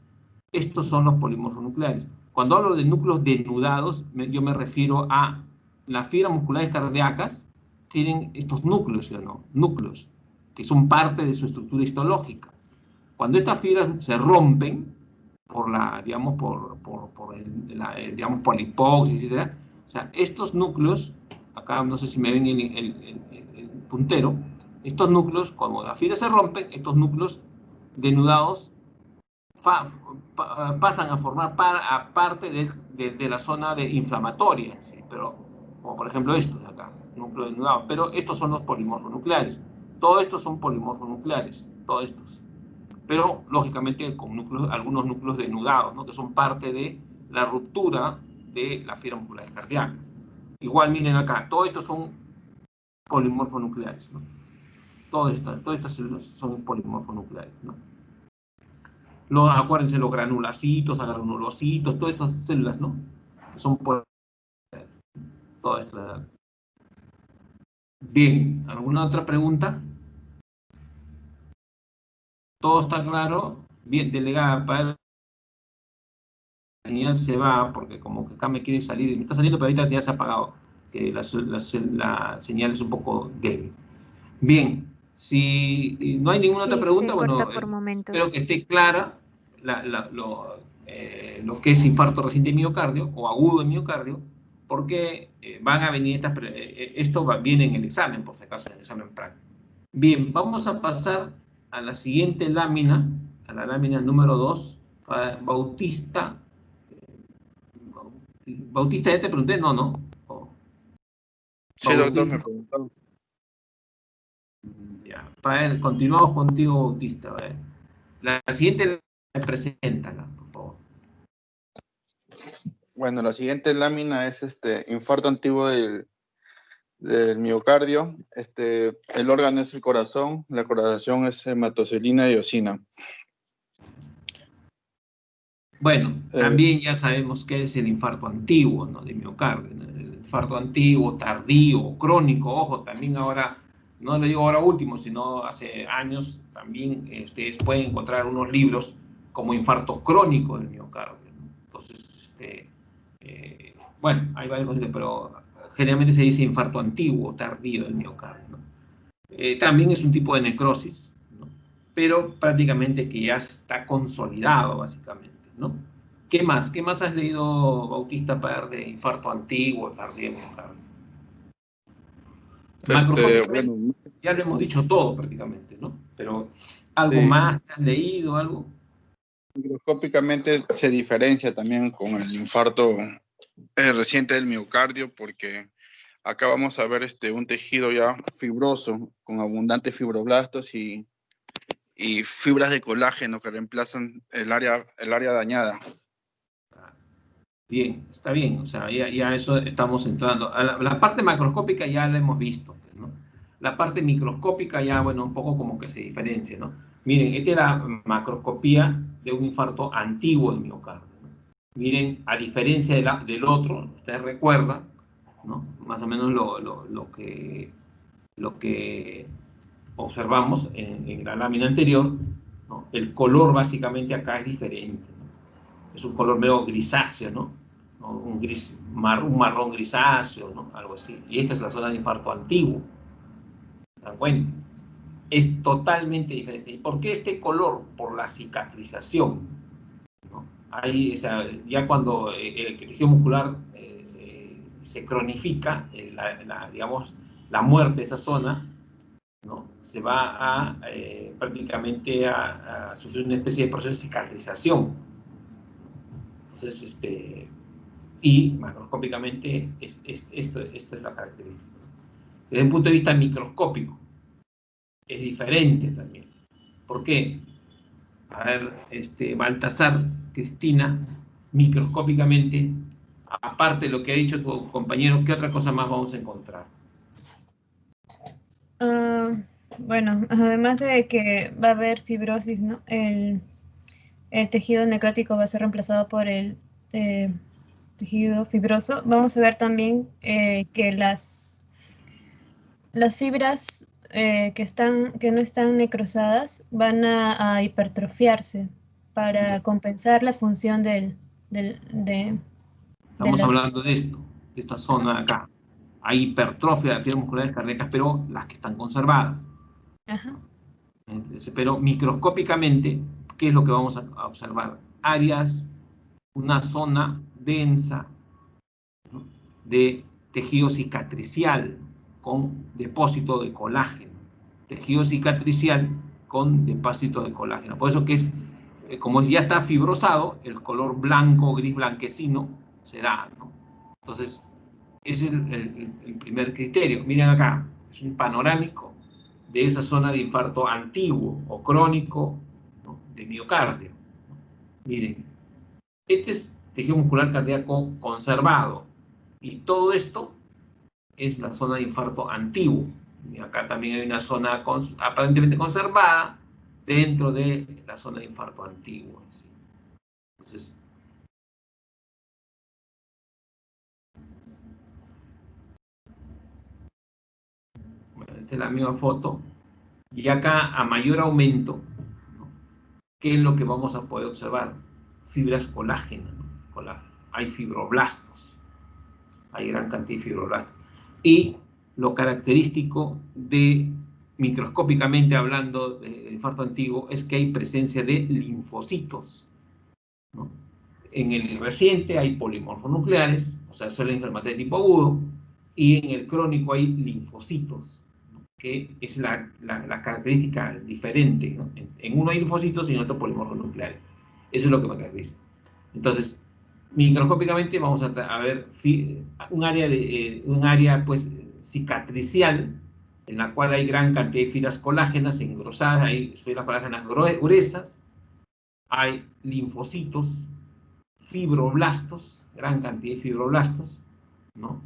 estos son los polimorfos nucleares. Cuando hablo de núcleos denudados, yo me refiero a las fibras musculares cardíacas, tienen estos núcleos, ¿sí o no? Núcleos, que son parte de su estructura histológica. Cuando estas fibras se rompen por la, digamos, digamos, por la hipoxis, etc., o sea, estos núcleos, acá no sé si me ven el puntero, estos núcleos, cuando las fibras se rompen, estos núcleos denudados pasan a formar parte de la zona inflamatoria, ¿sí? Pero, como por ejemplo estos de acá, núcleo denudado, pero estos son los polimorfos nucleares. Todos estos son polimorfos nucleares, todos estos. Pero, lógicamente, con algunos núcleos denudados, ¿no? Que son parte de la ruptura de las fibras musculares cardíacas. Igual, miren acá, todos estos son polimorfos nucleares, ¿no? Todas estas células son polimorfos nucleares, ¿no? Acuérdense, los granulacitos, agranulocitos, todas esas células, ¿no? Que son por todas estas. Bien, ¿alguna otra pregunta? ¿Todo está claro? Bien, delegada, para la señal se va, porque como que acá me quiere salir, me está saliendo, pero ahorita ya se ha apagado, que la señal es un poco débil. Bien, si no hay ninguna otra Sí, pregunta, se corta bueno, por momentos. espero que esté clara lo que es infarto reciente de miocardio o agudo de miocardio, porque van a venir esto viene en el examen, por si acaso, en el examen práctico. Bien, vamos a pasar a la siguiente lámina, a la lámina número 2, Bautista. Bautista, ¿ya te pregunté? No. Sí, doctor, me preguntó. Ya, continuamos contigo, Bautista. A ver. La siguiente, preséntala, por favor. Bueno, la siguiente lámina es infarto antiguo del miocardio. El órgano es el corazón, la corazón es hematocelina y eosina. Bueno, también ya sabemos qué es el infarto antiguo, ¿no? De miocardio, ¿no? El infarto antiguo, tardío, crónico, ojo, también ahora, no lo digo ahora último, sino hace años, también ustedes pueden encontrar unos libros como infarto crónico del miocardio, ¿no? Entonces, bueno, hay varios conceptos, pero generalmente se dice infarto antiguo, tardío del miocardio, ¿no? También es un tipo de necrosis, ¿no? Pero prácticamente que ya está consolidado, básicamente, ¿no? ¿Qué más? ¿Qué más has leído, Bautista, para de infarto antiguo, tardío del miocardio? Bueno, ya lo hemos dicho todo prácticamente, ¿no? Pero algo sí. más, ¿has leído algo? Microscópicamente se diferencia también con el infarto reciente del miocardio, porque acá vamos a ver un tejido ya fibroso con abundantes fibroblastos y fibras de colágeno que reemplazan el área dañada. Bien, está bien, o sea, ya eso estamos entrando. La parte macroscópica ya la hemos visto, ¿no? La parte microscópica ya, bueno, un poco como que se diferencia, ¿no? Miren, esta es la macroscopía de un infarto antiguo del miocardio, ¿no? Miren, a diferencia del otro, ustedes recuerdan, ¿no? Más o menos lo que observamos en la lámina anterior, ¿no? El color básicamente acá es diferente, ¿no? Es un color medio grisáceo, ¿no? Un gris un marrón grisáceo, ¿no? Algo así. Y esta es la zona de infarto antiguo. ¿Se dan cuenta? Es totalmente diferente. ¿Y por qué este color? Por la cicatrización, ¿no? Ahí, o sea, ya cuando el tejido muscular se cronifica, digamos, la muerte de esa zona, ¿no? Se va a prácticamente a sufrir una especie de proceso de cicatrización. Entonces, y macroscópicamente esta es la característica. Desde un punto de vista microscópico, es diferente también. ¿Por qué? A ver, Baltasar, Cristina, microscópicamente, aparte de lo que ha dicho tu compañero, ¿qué otra cosa más vamos a encontrar? Bueno, además de que va a haber fibrosis, ¿no? El tejido necrótico va a ser reemplazado por el tejido fibroso. Vamos a ver también que las fibras que no están necrosadas van a hipertrofiarse para compensar la función de Estamos hablando de esto, de esta zona de acá. Hay hipertrofia de las fibras musculares cardíacas, pero las que están conservadas. Ajá. Pero microscópicamente, ¿qué es lo que vamos a observar? Áreas, una zona densa, ¿no?, de tejido cicatricial con depósito de colágeno. Tejido cicatricial con depósito de colágeno. Por eso que es, como ya está fibrosado, el color blanco, gris blanquecino se da, ¿no? Entonces, ese es el primer criterio. Miren acá, es un panorámico de esa zona de infarto antiguo o crónico, ¿no?, de miocardio. Miren, este es tejido muscular cardíaco conservado y todo esto es la zona de infarto antiguo. Y acá también hay una zona aparentemente conservada dentro de la zona de infarto antiguo. ¿Sí? Entonces, bueno, esta es la misma foto. Y acá, a mayor aumento, ¿no?, ¿qué es lo que vamos a poder observar? Fibras colágenas, ¿no? Hay fibroblastos, hay gran cantidad de fibroblastos. Y lo característico de, microscópicamente hablando, de infarto antiguo, es que hay presencia de linfocitos, ¿no? En el reciente hay polimorfonucleares, o sea, células inflamatorias de tipo agudo, y en el crónico hay linfocitos, ¿no?, que es la característica diferente, ¿no? En uno hay linfocitos y en otro polimorfonucleares. Eso es lo que me caracteriza. Entonces, microscópicamente vamos a ver un área pues cicatricial, en la cual hay gran cantidad de fibras colágenas engrosadas, hay fibras colágenas gruesas, hay linfocitos, fibroblastos, gran cantidad de fibroblastos, ¿no?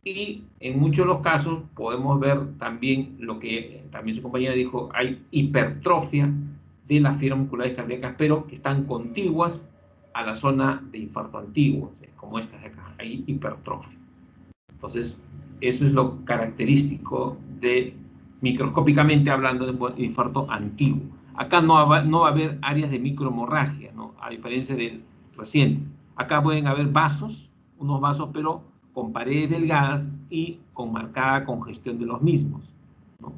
Y en muchos de los casos podemos ver también lo que también su compañera dijo, hay hipertrofia de las fibras musculares cardíacas, pero que están contiguas a la zona de infarto antiguo, ¿sí?, como esta de acá, hay hipertrofia. Entonces, eso es lo característico de, microscópicamente hablando, de infarto antiguo. Acá no va a haber áreas de microhemorragia, ¿no?, a diferencia del reciente. Acá pueden haber vasos, unos vasos, pero con paredes delgadas y con marcada congestión de los mismos, ¿no?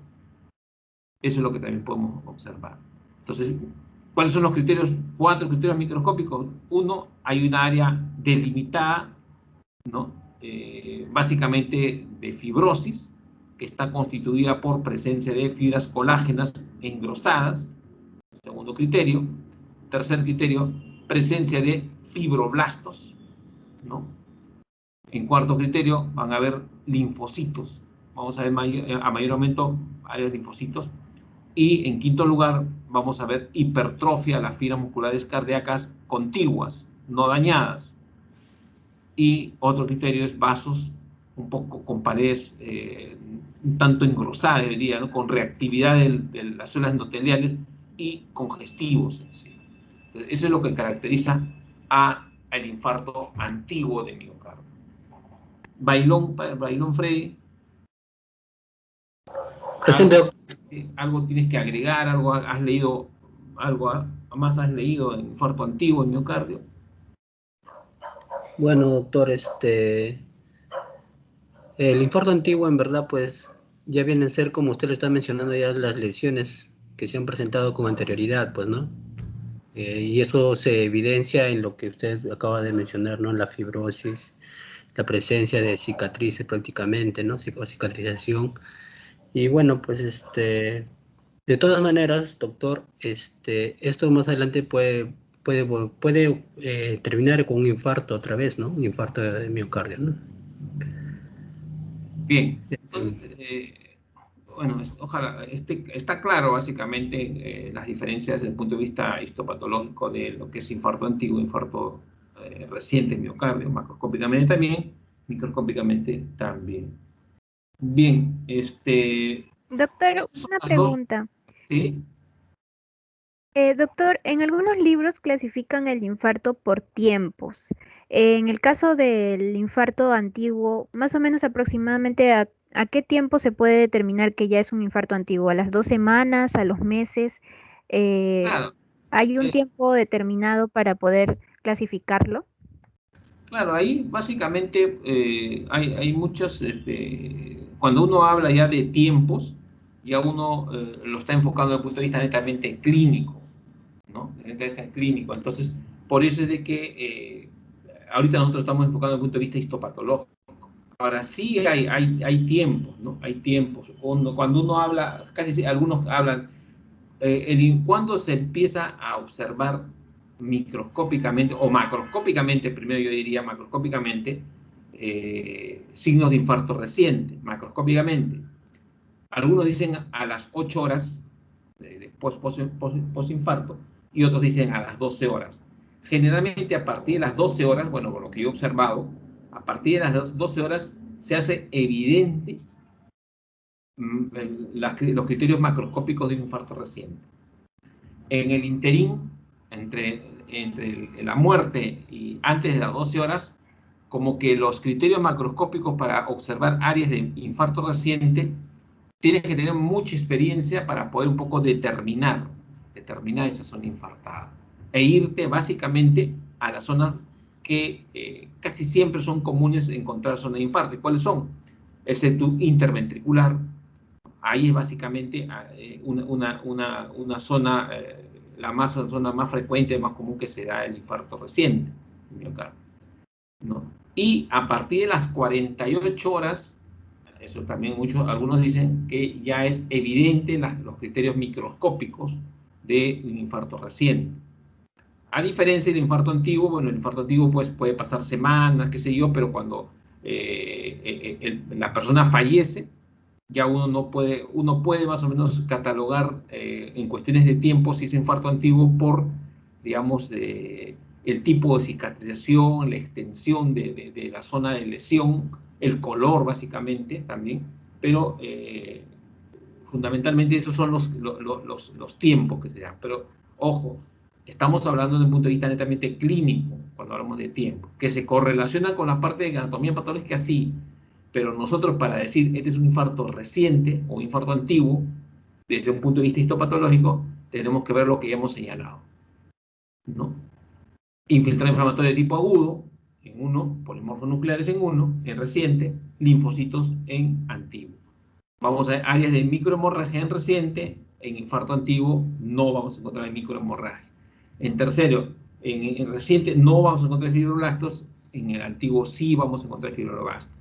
Eso es lo que también podemos observar. Entonces, ¿cuáles son los criterios? 4 criterios microscópicos. Uno, hay una área delimitada, ¿no?, básicamente de fibrosis, que está constituida por presencia de fibras colágenas engrosadas. Segundo criterio. Tercer criterio, presencia de fibroblastos, ¿no? En cuarto criterio, van a haber linfocitos. Vamos a ver a mayor aumento áreas de linfocitos. Y en quinto lugar, vamos a ver hipertrofia de las fibras musculares cardíacas contiguas, no dañadas. Y otro criterio es vasos un poco con paredes un tanto engrosadas, diría, ¿no?, con reactividad de las células endoteliales y congestivos. ¿Sí? Entonces, eso es lo que caracteriza al infarto antiguo de miocardio. Bailón Freddy. ¿Algo tienes que agregar? ¿Algo has leído? ¿Algo más has leído en infarto antiguo en miocardio? Bueno, doctor, el infarto antiguo en verdad pues ya vienen a ser, como usted lo está mencionando, ya las lesiones que se han presentado con anterioridad, pues, ¿no? Y eso se evidencia en lo que usted acaba de mencionar, ¿no? La fibrosis, la presencia de cicatrices prácticamente, ¿no? Cicatrización. Y bueno, pues de todas maneras, doctor, esto más adelante puede terminar con un infarto otra vez, ¿no? Un infarto de miocardio, ¿no? Bien, entonces, bueno, ojalá, está claro básicamente las diferencias desde el punto de vista histopatológico de lo que es infarto antiguo, infarto reciente, miocardio, macroscópicamente también, microscópicamente también. Bien, Doctor, una pregunta. ¿Sí? Doctor, en algunos libros clasifican el infarto por tiempos. En el caso del infarto antiguo, más o menos aproximadamente a qué tiempo se puede determinar que ya es un infarto antiguo, ¿a las 2 semanas, a los meses? Claro. ¿Hay un tiempo determinado para poder clasificarlo? Claro, ahí básicamente hay muchos, cuando uno habla ya de tiempos, ya uno lo está enfocando desde el punto de vista netamente clínico, ¿no? Netamente clínico. Entonces, por eso es de que ahorita nosotros estamos enfocando desde el punto de vista histopatológico. Ahora sí hay tiempos, ¿no? Hay tiempos. Cuando uno habla, algunos hablan, cuando se empieza a observar microscópicamente o macroscópicamente, primero yo diría macroscópicamente, signos de infarto reciente, macroscópicamente. Algunos dicen a las 8 horas post-infarto y otros dicen a las 12 horas. Generalmente a partir de las 12 horas, bueno, por lo que yo he observado, a partir de las 12 horas se hace evidente los criterios macroscópicos de un infarto reciente. En el interín, entre la muerte y antes de las 12 horas, como que los criterios macroscópicos para observar áreas de infarto reciente, tienes que tener mucha experiencia para poder un poco determinar esa zona infartada e irte básicamente a las zonas que casi siempre son comunes encontrar zona de infarto. ¿Y cuáles son? El septum interventricular. Ahí es básicamente una zona, la zona más frecuente, más común que se da el infarto reciente, miocardio, ¿no? Y a partir de las 48 horas, eso también algunos dicen que ya es evidente los criterios microscópicos de un infarto reciente. A diferencia del infarto antiguo, bueno, el infarto antiguo pues, puede pasar semanas, qué sé yo, pero cuando la persona fallece, ya uno puede más o menos catalogar en cuestiones de tiempo si es infarto antiguo por, digamos, el tipo de cicatrización, la extensión de la zona de lesión, el color básicamente también, pero fundamentalmente esos son los tiempos que se dan. Pero, ojo, estamos hablando desde un punto de vista netamente clínico cuando hablamos de tiempo, que se correlaciona con la parte de anatomía patológica, sí, pero nosotros para decir este es un infarto reciente o un infarto antiguo, desde un punto de vista histopatológico, tenemos que ver lo que ya hemos señalado, ¿no? Infiltrado inflamatorio de tipo agudo en 1, polimorfos nucleares en 1, en reciente, linfocitos en antiguo. Vamos a ver áreas de microhemorragia en reciente, en infarto antiguo no vamos a encontrar microhemorragia. En tercero, en reciente no vamos a encontrar fibroblastos, en el antiguo sí vamos a encontrar fibroblastos.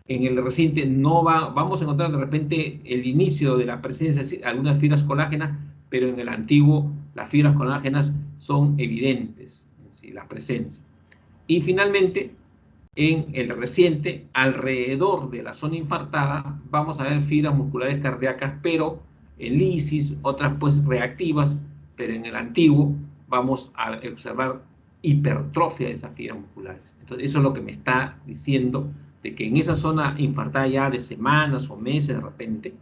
En el reciente vamos a encontrar de repente el inicio de la presencia de algunas fibras colágenas, pero en el antiguo las fibras colágenas son evidentes, ¿sí? La presencia. Y finalmente, en el reciente, alrededor de la zona infartada, vamos a ver fibras musculares cardíacas, pero en lisis, otras pues reactivas, pero en el antiguo vamos a observar hipertrofia de esas fibras musculares. Entonces, eso es lo que me está diciendo de que en esa zona infartada ya de semanas o meses de repente,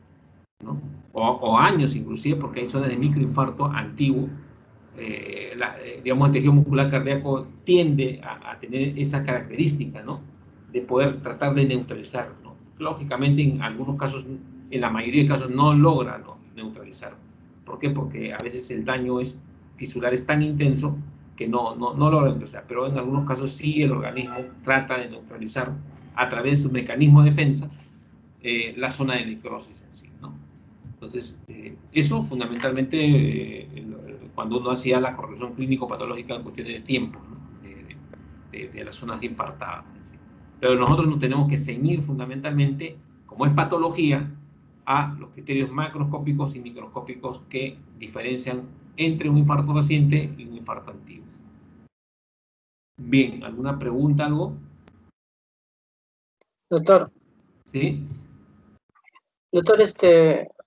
¿no? o años inclusive, porque hay zonas de microinfarto antiguo, digamos, el tejido muscular cardíaco tiende a tener esa característica, ¿no? De poder tratar de neutralizarlo, ¿no? Lógicamente, en algunos casos, en la mayoría de casos, no logra, ¿no?, neutralizarlo. ¿Por qué? Porque a veces el daño tisular es tan intenso que no logra neutralizar, pero en algunos casos sí el organismo trata de neutralizar a través de su mecanismo de defensa la zona de necrosis en sí, ¿no? Entonces, eso fundamentalmente cuando uno hacía la correlación clínico-patológica en cuestiones de tiempo, ¿no? de las zonas de infartadas. ¿Sí? Pero nosotros nos tenemos que ceñir fundamentalmente, como es patología, a los criterios macroscópicos y microscópicos que diferencian entre un infarto reciente y un infarto antiguo. Bien, ¿alguna pregunta, algo? Doctor. ¿Sí? Doctor,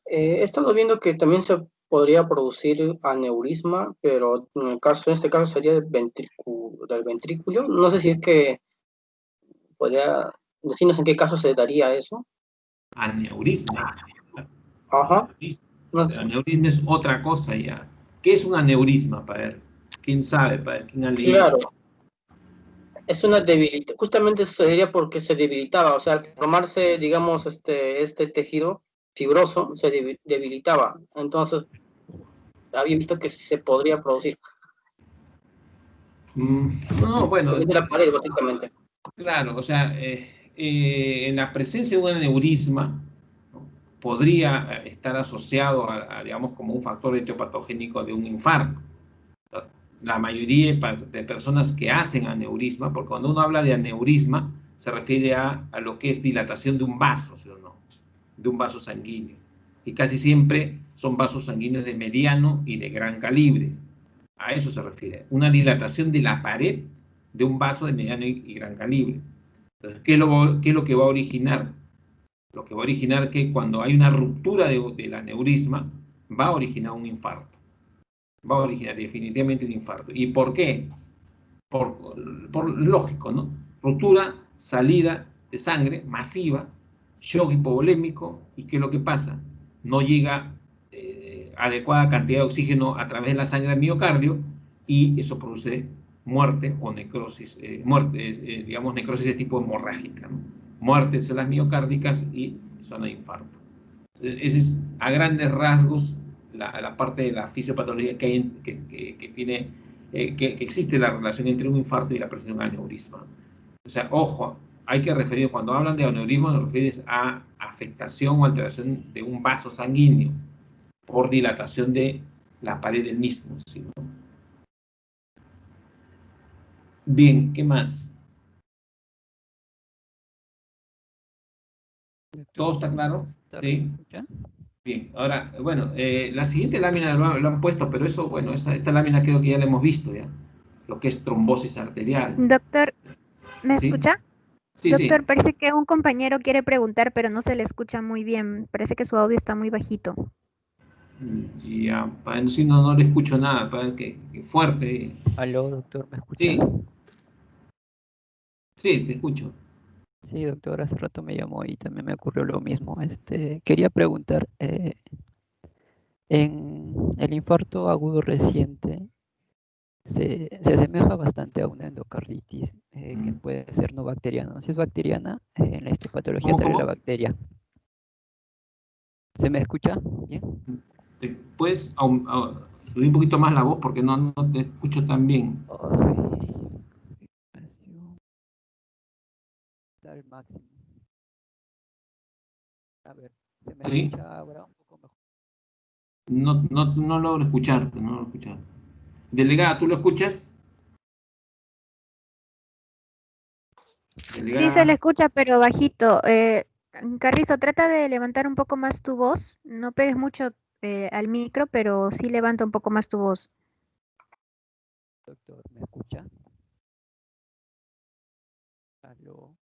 he estado viendo que también se podría producir aneurisma, pero en este caso sería del ventrículo. No sé si es que podría decirnos en qué caso se daría eso. Aneurisma. Ajá. No sé. Aneurisma es otra cosa ya. ¿Qué es un aneurisma, para ver? ¿Quién sabe, para ver? ¿Quién ha leído? Claro. Es una debilidad. Justamente sería porque se debilitaba, o sea, al formarse, digamos, este tejido fibroso se debilitaba. Entonces, había visto que se podría producir. No, bueno. De la pared, básicamente. Claro, o sea, en la presencia de un aneurisma, ¿no? Podría estar asociado digamos, como un factor etiopatogénico de un infarto. La mayoría de personas que hacen aneurisma, porque cuando uno habla de aneurisma, se refiere a lo que es dilatación de un vaso, ¿sí o no? De un vaso sanguíneo. Y casi siempre son vasos sanguíneos de mediano y de gran calibre. A eso se refiere. Una dilatación de la pared de un vaso de mediano y gran calibre. Entonces, ¿qué es lo que va a originar? Lo que va a originar que cuando hay una ruptura del aneurisma, va a originar un infarto. Va a originar definitivamente un infarto. ¿Y por qué? Por lógico, ¿no? Ruptura, salida de sangre masiva, shock hipovolémico, ¿y qué es lo que pasa? No llega adecuada cantidad de oxígeno a través de la sangre al miocardio y eso produce muerte o necrosis, digamos necrosis de tipo hemorrágica, ¿no? Muerte de células miocárdicas y zona de infarto. Ese es a grandes rasgos la parte de la fisiopatología que tiene, que existe la relación entre un infarto y la presencia de un aneurisma. O sea, ojo, hay que referir, cuando hablan de aneurisma, nos refieres a afectación o alteración de un vaso sanguíneo por dilatación de la pared del mismo, ¿sí, no? Bien, ¿qué más? ¿Todo está claro? Sí. Bien, ahora, bueno, la siguiente lámina lo han puesto, pero eso, bueno, esta lámina creo que ya la hemos visto ya, lo que es trombosis arterial. Doctor, ¿me ¿Sí? escucha? Sí, Doctor, sí. parece que un compañero quiere preguntar, pero no se le escucha muy bien. Parece que su audio está muy bajito. Ya, para si no le escucho nada, para que fuerte. Aló, doctor, ¿me escucha? Sí. Sí, te escucho. Sí, doctor, hace rato me llamó y también me ocurrió lo mismo. Quería preguntar, en el infarto agudo reciente se asemeja bastante a una endocarditis que puede ser no bacteriana. Si es bacteriana, en la histopatología sale la bacteria. ¿Se me escucha bien? ¿Puedes subir un poquito más la voz porque no te escucho tan bien? Al máximo. A ver, ¿se me ¿Sí? escucha ahora un poco mejor? No logro escucharte, no logro escuchar. Delegada, ¿tú lo escuchas? Sí, se le escucha, pero bajito. Carrizo, trata de levantar un poco más tu voz. No pegues mucho al micro, pero sí levanta un poco más tu voz. Doctor, ¿me escucha? Aló.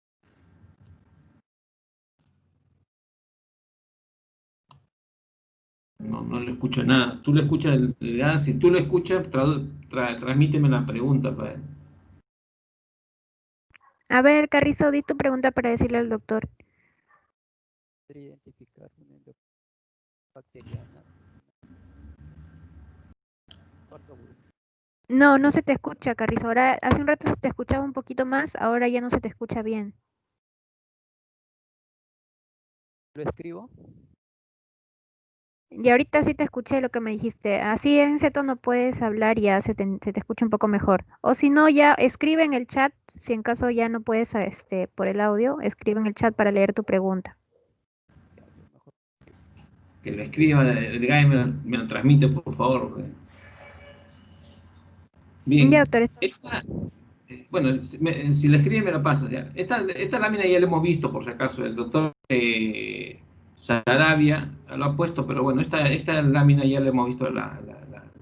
No le escucho nada. ¿Tú le escuchas? Si tú lo escuchas, transmíteme la pregunta para él. A ver, Carrizo, di tu pregunta para decirle al doctor. ¿Podría identificar una endobacteriana? No se te escucha, Carrizo. Ahora, hace un rato se te escuchaba un poquito más, ahora ya no se te escucha bien. ¿Lo escribo? Y ahorita sí te escuché lo que me dijiste. Así en ese tono puedes hablar, ya se te escucha un poco mejor. O si no, ya escribe en el chat, si en caso ya no puedes, por el audio, escribe en el chat para leer tu pregunta. Que lo escriba, Delgado, y me lo transmite, por favor. Ya, Bien, doctor. bueno, si lo escribe me lo pasa ya. Esta lámina ya la hemos visto, por si acaso, el doctor Sarabia lo ha puesto, pero bueno, esta lámina ya la hemos visto la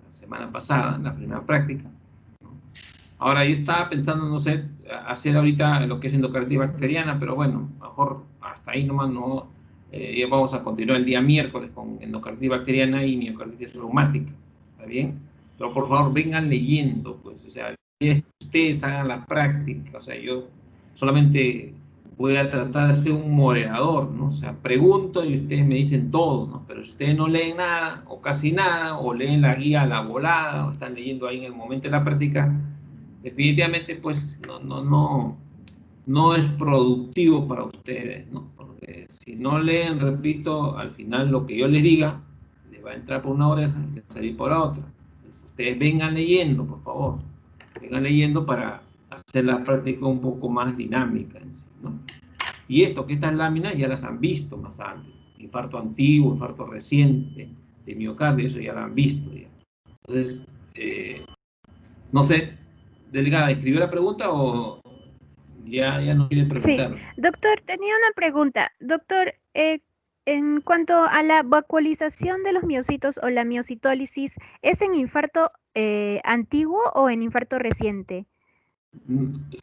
semana pasada, en la primera práctica. Ahora, yo estaba pensando, no sé, hacer ahorita lo que es endocarditis bacteriana, pero bueno, mejor hasta ahí nomás no. Ya vamos a continuar el día miércoles con endocarditis bacteriana y miocarditis reumática, ¿está bien? Pero por favor, vengan leyendo, pues, o sea, ustedes hagan la práctica, o sea, yo solamente voy a tratar de ser un moderador, ¿no? O sea, pregunto y ustedes me dicen todo, ¿no? Pero si ustedes no leen nada, o casi nada, o leen la guía a la volada, o están leyendo ahí en el momento de la práctica, definitivamente pues no es productivo para ustedes, ¿no? Porque si no leen, repito, al final lo que yo les diga, les va a entrar por una oreja y les va a salir por la otra. Entonces, ustedes vengan leyendo, por favor, vengan leyendo para hacer la práctica un poco más dinámica, ¿no? Y esto, que estas láminas ya las han visto más antes, infarto antiguo, infarto reciente, de miocardio, eso ya lo han visto ya. Entonces, no sé, Delgada, ¿escribió la pregunta o ya no quiere Sí, preguntar? doctor, tenía una pregunta. Doctor, en cuanto a la vacuolización de los miocitos o la miocitólisis, ¿es en infarto antiguo o en infarto reciente?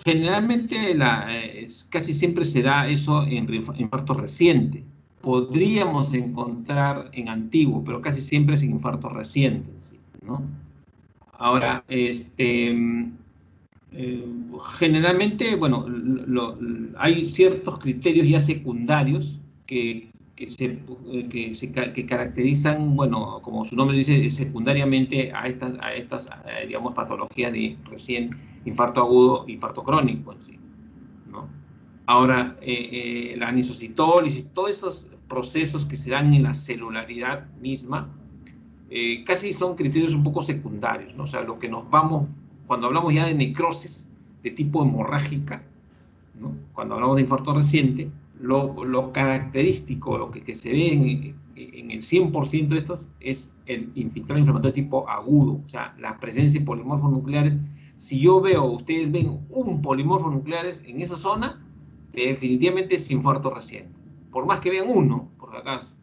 Generalmente casi siempre se da eso en infarto reciente. Podríamos encontrar en antiguo, pero casi siempre es en infarto reciente, ¿no? Ahora, generalmente, bueno, hay ciertos criterios ya secundarios que caracterizan, bueno, como su nombre dice, secundariamente a estas digamos, patologías de recién infarto agudo, infarto crónico en sí, ¿no? Ahora, la anisocitólisis, todos esos procesos que se dan en la celularidad misma, casi son criterios un poco secundarios, ¿no? O sea, lo que nos vamos, cuando hablamos ya de necrosis de tipo hemorrágica, ¿no? Cuando hablamos de infarto reciente, lo característico, lo que se ve en el 100% de estos es el infiltrado inflamatorio tipo agudo, o sea, la presencia de polimorfos nucleares. Si yo veo, ustedes ven un polimorfo nucleares en esa zona, definitivamente es infarto reciente. Por más que vean uno, por acaso,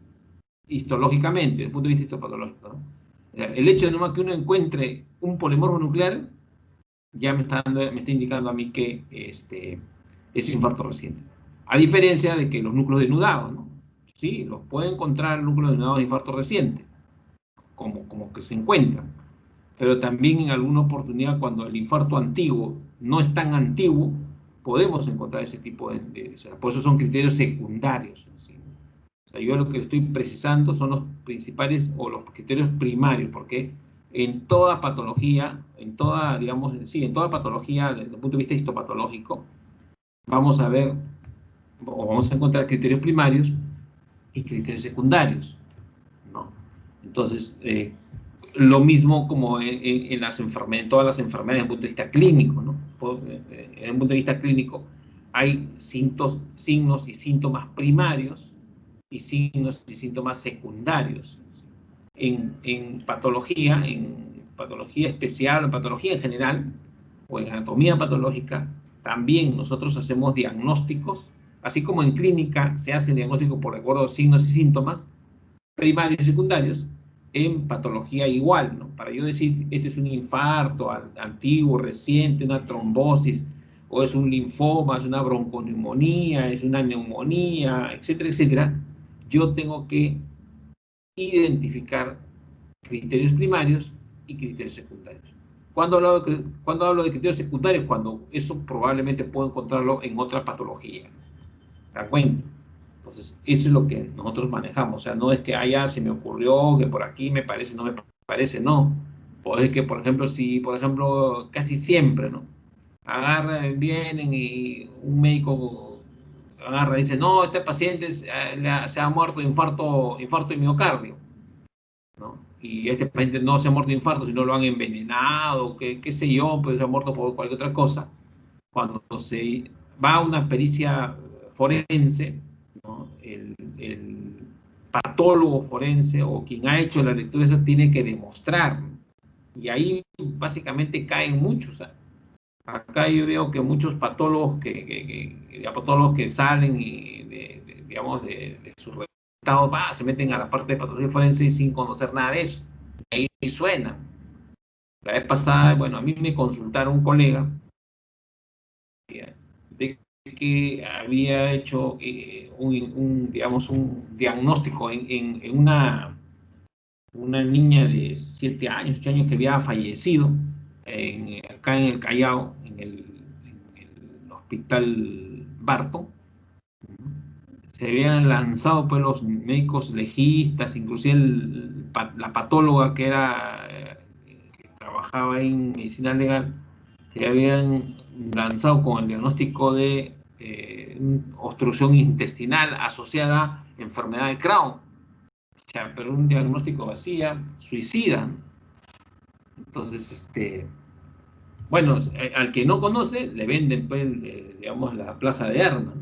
histológicamente, desde el punto de vista histopatológico, ¿no? O sea, el hecho de nomás que uno encuentre un polimorfo nuclear ya me está indicando a mí que es infarto reciente. A diferencia de que los núcleos denudados, ¿no? Sí, los puede encontrar núcleos denudados de infarto reciente, como que se encuentran. Pero también en alguna oportunidad, cuando el infarto antiguo no es tan antiguo, podemos encontrar ese tipo o sea, por eso son criterios secundarios. ¿Sí? O sea, yo lo que estoy precisando son los principales o los criterios primarios, porque en toda patología, digamos, sí, en toda patología desde el punto de vista histopatológico, vamos a ver o vamos a encontrar criterios primarios y criterios secundarios, ¿no? Entonces, lo mismo como en todas las enfermedades desde el punto de vista clínico, ¿no? Desde el punto de vista clínico hay signos y síntomas primarios y signos y síntomas secundarios. En patología especial, en patología en general, o en anatomía patológica, también nosotros hacemos diagnósticos, así como en clínica se hace diagnóstico por acuerdo a signos y síntomas, primarios y secundarios, en patología igual, ¿no? Para yo decir, este es un infarto antiguo, reciente, una trombosis, o es un linfoma, es una bronconeumonía, es una neumonía, etcétera, etcétera, yo tengo que identificar criterios primarios y criterios secundarios. ¿Cuándo hablo de criterios secundarios? Cuando eso probablemente puedo encontrarlo en otra patología. ¿Se dan cuenta? Entonces, eso es lo que nosotros manejamos. O sea, no es que allá se me ocurrió, que por aquí me parece, no me parece, no. Puede que, por ejemplo, casi siempre, ¿no? Vienen y un médico agarra y dice, no, este paciente se ha muerto de infarto de miocardio. ¿no? Y este paciente no se ha muerto de infarto, sino lo han envenenado, qué sé yo, pues se ha muerto por cualquier otra cosa. Cuando se va a una pericia forense, ¿no? El patólogo forense o quien ha hecho la lectura de eso tiene que demostrar. Y ahí básicamente caen muchos. Acá yo veo que muchos patólogos que salen y digamos de sus resultados se meten a la parte de patología forense sin conocer nada de eso. Ahí suena. La vez pasada, bueno, a mí me consultaron un colega de que había hecho digamos, un diagnóstico en una niña de 7 años, 8 años que había fallecido acá en el Callao, en el hospital Barton. Se habían lanzado pues los médicos legistas, inclusive la patóloga que trabajaba en medicina legal, se habían lanzado con el diagnóstico de obstrucción intestinal asociada a enfermedad de Crohn. O sea, pero un diagnóstico vacía, suicida. Entonces, bueno, al que no conoce, le venden, pues, digamos, la plaza de armas.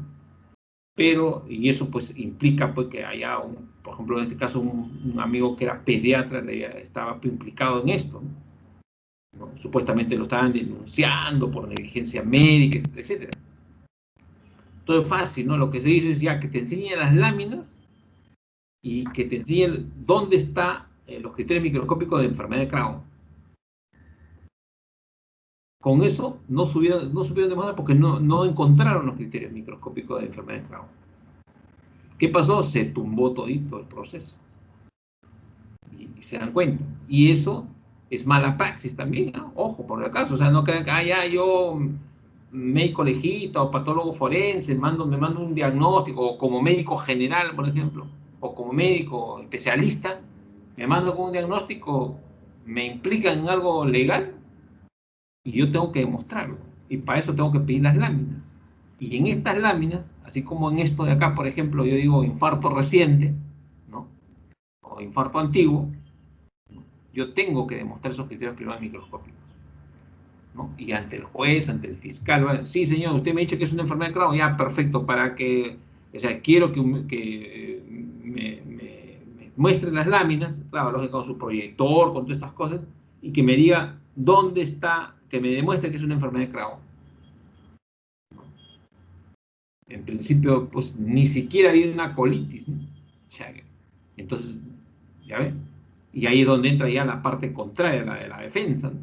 Pero, y eso pues implica pues que haya, por ejemplo, en este caso, un amigo que era pediatra, estaba implicado en esto, ¿no? Supuestamente lo estaban denunciando por negligencia médica, etcétera. Todo es fácil, ¿no? Lo que se dice es ya que te enseñen las láminas y que te enseñen dónde están los criterios microscópicos de enfermedad de Crohn. Con eso no supieron demostrar porque no encontraron los criterios microscópicos de enfermedad de Crohn. ¿Qué pasó? Se tumbó todito el proceso. Y se dan cuenta. Y eso es mala praxis también, ¿no? Ojo, por si acaso. O sea, no crean que ya yo, médico legista o patólogo forense, me mando un diagnóstico, o como médico general, por ejemplo, o como médico especialista, me mando con un diagnóstico, me implica en algo legal, y yo tengo que demostrarlo. Y para eso tengo que pedir las láminas. Y en estas láminas, así como en esto de acá, por ejemplo, yo digo infarto reciente, ¿no? O infarto antiguo, ¿no? Yo tengo que demostrar esos criterios primados microscópicos, ¿no? Y ante el juez, ante el fiscal, ¿vale? Sí, señor, usted me ha dicho que es una enfermedad de Crohn, ya, perfecto, para que, o sea, quiero que me muestre las láminas, claro, lógico, con su proyector, con todas estas cosas, y que me diga dónde está, que me demuestre que es una enfermedad de Crohn. En principio, pues ni siquiera había una colitis, ¿no? O sea, entonces, ya ven, y ahí es donde entra ya la parte contraria, la de la defensa, ¿no?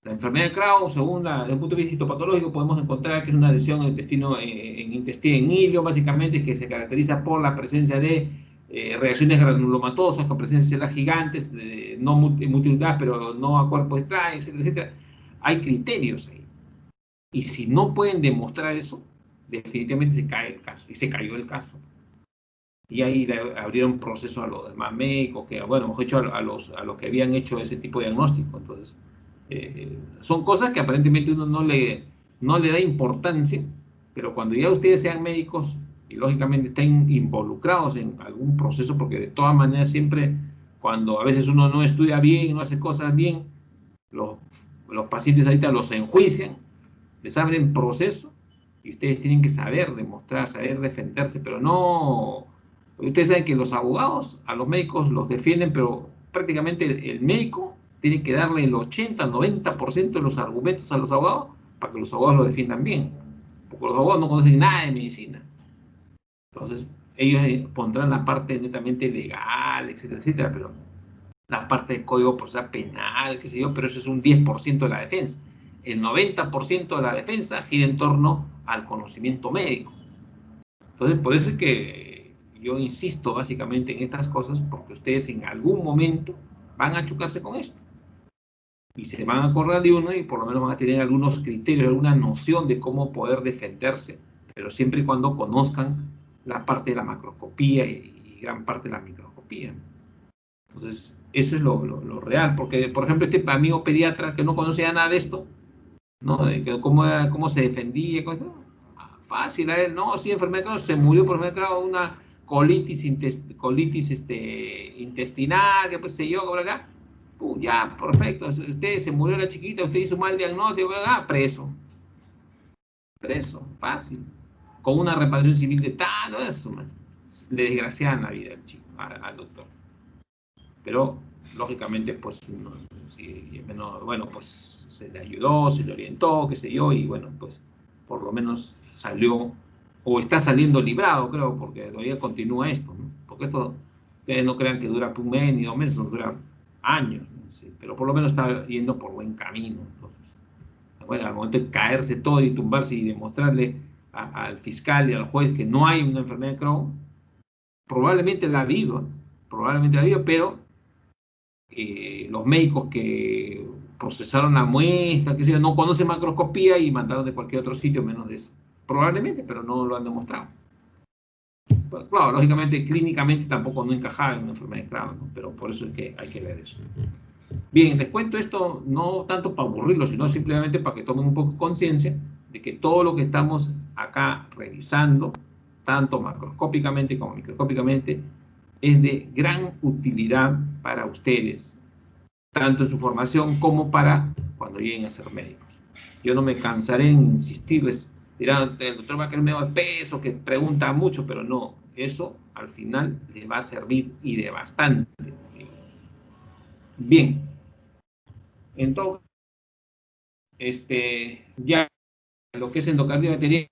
La enfermedad de Crohn, según desde el punto de vista histopatológico, podemos encontrar que es una lesión en intestino, en ilio, básicamente, que se caracteriza por la presencia de reacciones granulomatosas, con presencia de células gigantes, no multinucleadas, pero no a cuerpo extraño, etcétera, etcétera. Hay criterios ahí. Y si no pueden demostrar eso, definitivamente se cae el caso. Y se cayó el caso. Y ahí abrieron proceso a los demás médicos, que, bueno, hemos hecho a los que habían hecho ese tipo de diagnóstico. Entonces, son cosas que aparentemente uno no le da importancia, pero cuando ya ustedes sean médicos y lógicamente estén involucrados en algún proceso, porque de todas maneras siempre, cuando a veces uno no estudia bien, no hace cosas bien, los pacientes ahorita los enjuician, les abren proceso, y ustedes tienen que saber demostrar, saber defenderse, pero no... Ustedes saben que los abogados a los médicos los defienden, pero prácticamente el médico tiene que darle el 80-90% de los argumentos a los abogados para que los abogados lo defiendan bien, porque los abogados no conocen nada de medicina. Entonces, ellos pondrán la parte netamente legal, etcétera, etcétera, pero la parte del código procesal penal, qué sé yo, pero eso es un 10% de la defensa. El 90% de la defensa gira en torno al conocimiento médico. Entonces, por eso es que yo insisto básicamente en estas cosas, porque ustedes en algún momento van a chocarse con esto. Y se van a acordar de uno y por lo menos van a tener algunos criterios, alguna noción de cómo poder defenderse, pero siempre y cuando conozcan la parte de la macroscopía y gran parte de la microscopía. Entonces, eso es lo real, porque, por ejemplo, este amigo pediatra que no conocía nada de esto, ¿no? De que cómo se defendía, fácil a él, no, sí, enfermedad de Crohn, se murió por enfermedad de Crohn colitis intestinal, que pues sé yo, por acá, ya, perfecto, usted se murió la chiquita, usted hizo mal diagnóstico, preso. Preso, fácil. Con una reparación civil de todo eso, man. Le desgraciaban la vida al chico, al doctor. Pero, lógicamente, pues, bueno, pues se le ayudó, se le orientó, qué sé yo, y bueno, pues, por lo menos salió, o está saliendo librado, creo, porque todavía continúa esto, ¿no? Porque esto, ustedes no crean que dura un mes ni 2 meses, dura años, ¿no? Sí, pero por lo menos está yendo por buen camino. Entonces, bueno, al momento de caerse todo y tumbarse y demostrarle al fiscal y al juez que no hay una enfermedad de Crohn, probablemente la ha habido, pero los médicos que procesaron la muestra, que sea, no conocen macroscopía y mandaron de cualquier otro sitio menos de eso. Probablemente, pero no lo han demostrado. Pues, claro, lógicamente, clínicamente tampoco no encajaba en una enfermedad de Crohn, ¿no? Pero por eso es que hay que ver eso. Bien, les cuento esto no tanto para aburrirlos, sino simplemente para que tomen un poco de conciencia de que todo lo que estamos acá revisando, tanto macroscópicamente como microscópicamente, es de gran utilidad para ustedes, tanto en su formación como para cuando lleguen a ser médicos. Yo no me cansaré en insistirles, dirán, el doctor va a querer medio de peso, que pregunta mucho, pero no, eso al final les va a servir y de bastante. Bien, entonces, ya lo que es endocardia bacteriana,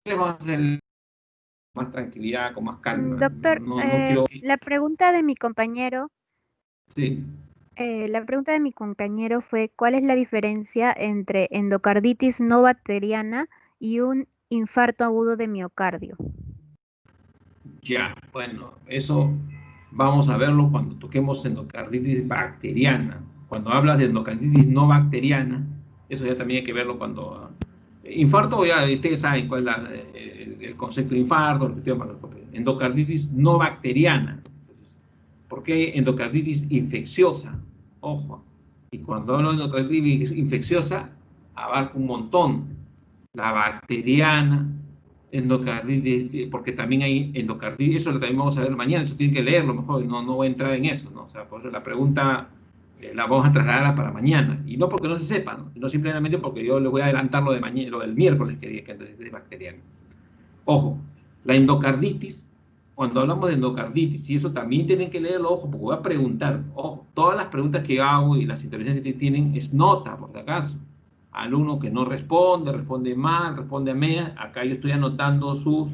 vamos a hacer con más tranquilidad, con más calma. Doctor, No quiero... la pregunta de mi compañero, Sí. La pregunta de mi compañero fue, ¿cuál es la diferencia entre endocarditis no bacteriana y un infarto agudo de miocardio? Ya, bueno, eso vamos a verlo cuando toquemos endocarditis bacteriana. Cuando hablas de endocarditis no bacteriana, eso ya también hay que verlo cuando... Infarto, ya ustedes saben cuál es el concepto de infarto, endocarditis no bacteriana. ¿Por qué endocarditis infecciosa? Ojo, y cuando hablo de endocarditis infecciosa, abarca un montón. La bacteriana, endocarditis, porque también hay endocarditis, eso lo también vamos a ver mañana, eso tienen que leerlo mejor, no voy a entrar en eso, ¿no? O sea, por eso la pregunta la vamos a trasladar para mañana, y no porque no se sepa, ¿no? Sino simplemente porque yo les voy a adelantar lo de mañana, lo del miércoles que es bacteriana. Ojo, la endocarditis, cuando hablamos de endocarditis, y eso también tienen que leerlo, ojo, porque voy a preguntar, ojo, todas las preguntas que hago y las intervenciones que tienen es nota, por si acaso. Alumno que no responde, responde mal, responde a medias, acá yo estoy anotando su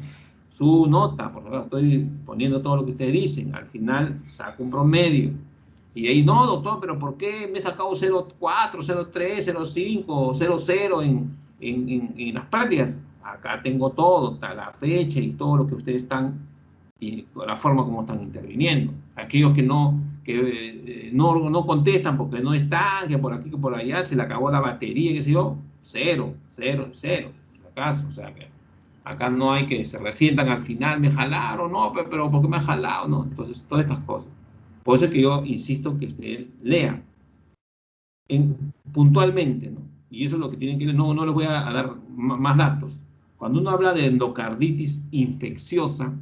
nota, por ejemplo, estoy poniendo todo lo que ustedes dicen, al final saco un promedio. Y ahí, no, doctor, pero ¿por qué me he sacado 0.4, 0.3, 0.5, 0.0 en las prácticas? Acá tengo todo, está la fecha y todo lo que ustedes están, y la forma como están interviniendo. Aquellos que no contestan porque no están, que por aquí, que por allá, se le acabó la batería, qué sé yo, 0, por acaso. O sea que acá no hay que se resientan al final, me jalaron, no, pero ¿por qué me ha jalado? No, entonces, todas estas cosas. Por eso es que yo insisto que ustedes lean puntualmente, ¿no? Y eso es lo que tienen que leer, no les voy a dar más datos. Cuando uno habla de endocarditis infecciosa,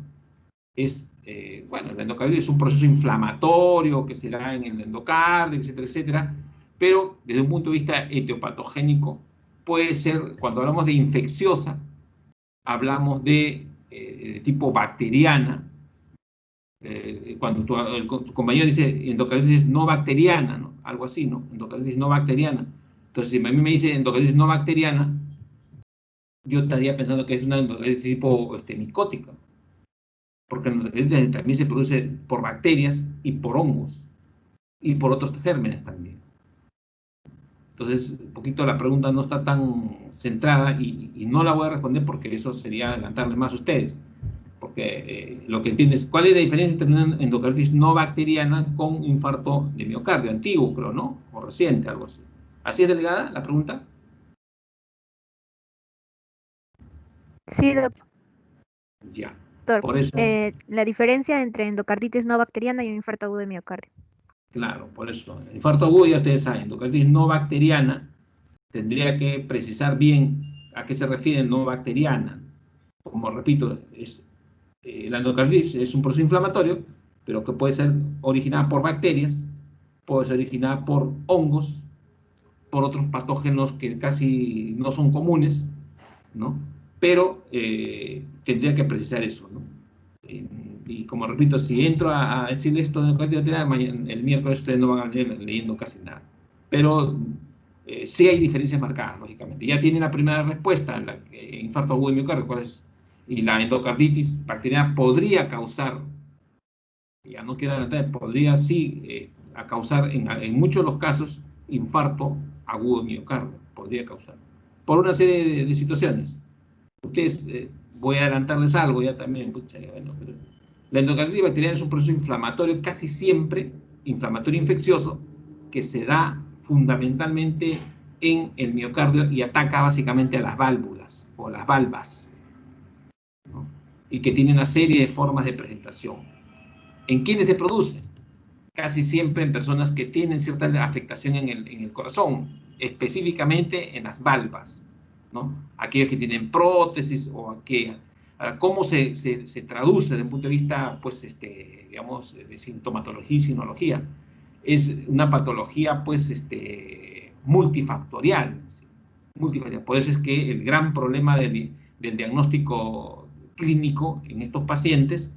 bueno, la endocarditis es un proceso inflamatorio que se da en el endocardio, etcétera, etcétera, pero desde un punto de vista etiopatogénico puede ser, cuando hablamos de infecciosa, hablamos de tipo bacteriana. Cuando tu compañero dice endocarditis no bacteriana, ¿no? Algo así, ¿no? Endocarditis no bacteriana. Entonces, si a mí me dice endocarditis no bacteriana, yo estaría pensando que es una endocarditis tipo micótica, porque la endocarditis también se produce por bacterias y por hongos, y por otros gérmenes también. Entonces, un poquito la pregunta no está tan centrada, y no la voy a responder porque eso sería adelantarles más a ustedes. Porque lo que entiendes, ¿cuál es la diferencia entre una endocarditis no bacteriana con infarto de miocardio? Antiguo, creo, ¿no? O reciente, algo así. ¿Así es, delegada, la pregunta? Sí, doctor. Ya. Doctor, Por eso, la diferencia entre endocarditis no bacteriana y un infarto agudo de miocardio. claro, por eso. El infarto agudo, ya ustedes saben, endocarditis no bacteriana, tendría que precisar bien a qué se refiere no bacteriana. Como repito, es La endocarditis es un proceso inflamatorio, pero que puede ser originada por bacterias, puede ser originada por hongos, por otros patógenos que casi no son comunes, ¿no? Pero tendría que precisar eso, ¿no? Y como repito, si entro a decir esto de endocarditis, el miércoles ustedes no van a leer leyendo casi nada. Pero sí hay diferencias marcadas, lógicamente. Ya tienen la primera respuesta, la infarto agudo de miocardio, ¿cuál es? Y la endocarditis bacteriana podría causar, ya no queda adelantada, podría sí causar en muchos de los casos infarto agudo de miocardio, podría causar, por una serie de situaciones. Ustedes, voy a adelantarles algo ya también, pucha, bueno, pero la endocarditis bacteriana es un proceso inflamatorio, casi siempre inflamatorio infeccioso, que se da fundamentalmente en el miocardio y ataca básicamente a las válvulas o las valvas, ¿no? Y que tiene una serie de formas de presentación. ¿En quiénes se produce? Casi siempre en personas que tienen cierta afectación en el corazón, específicamente en las valvas, ¿no? Aquellos que tienen prótesis o aquellas. ¿Cómo se traduce desde un punto de vista, pues, digamos, de sintomatología y sinología? Es una patología, pues, multifactorial. ¿Sí? Multifactorial. Por eso es que el gran problema del diagnóstico clínico en estos pacientes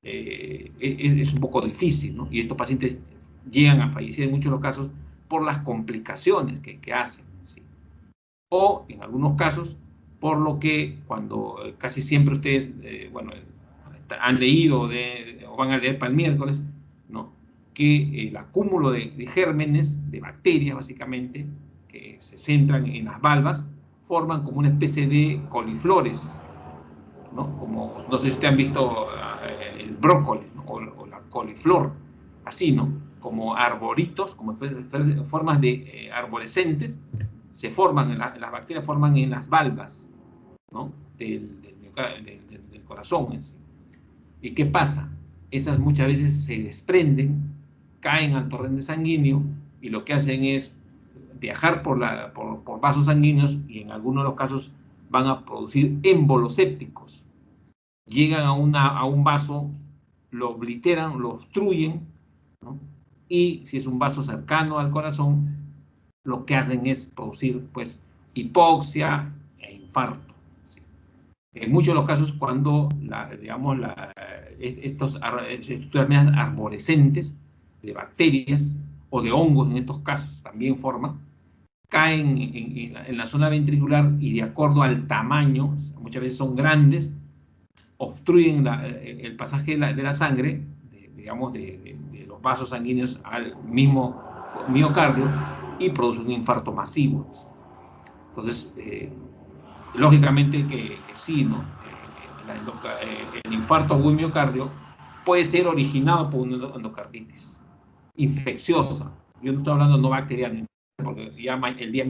es un poco difícil, ¿no? Y estos pacientes llegan a fallecer en muchos de los casos por las complicaciones que hacen, ¿sí? O en algunos casos por lo que cuando casi siempre ustedes, bueno, han leído o van a leer para el miércoles, ¿no? Que el acúmulo de gérmenes, de bacterias básicamente, que se centran en las valvas, forman como una especie de coliflores, ¿no? Como, no sé si ustedes han visto el brócoli, ¿no? o la coliflor, así, ¿no? Como arboritos, como formas de arborescentes, se forman, las bacterias forman en las valvas, ¿no? del corazón en sí. ¿Y qué pasa? Esas muchas veces se desprenden, caen al torrente sanguíneo y lo que hacen es viajar por vasos sanguíneos y en algunos de los casos van a producir émbolos sépticos. Llegan a un vaso, lo obliteran, lo obstruyen, ¿no? Y si es un vaso cercano al corazón, lo que hacen es producir, pues, hipoxia e infarto. ¿Sí? En muchos de los casos, cuando, estos estructuras arborescentes de bacterias o de hongos, en estos casos, también forman, caen en la zona ventricular y de acuerdo al tamaño, muchas veces son grandes, obstruyen el pasaje de la sangre, digamos, de los vasos sanguíneos al mismo miocardio y produce un infarto masivo. Entonces, lógicamente que sí, ¿no? El infarto agudo de miocardio puede ser originado por una endocarditis infecciosa. Yo no estoy hablando no bacteriana, porque ya el día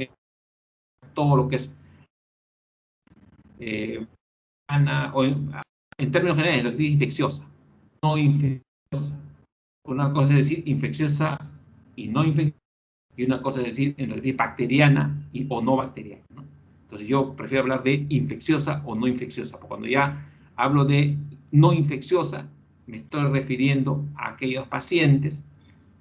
todo lo que es en términos generales, endocarditis infecciosa, no infecciosa. Una cosa es decir infecciosa y no infecciosa, y una cosa es decir endocarditis bacteriana o no bacteriana, ¿no? Entonces yo prefiero hablar de infecciosa o no infecciosa, porque cuando ya hablo de no infecciosa, me estoy refiriendo a aquellos pacientes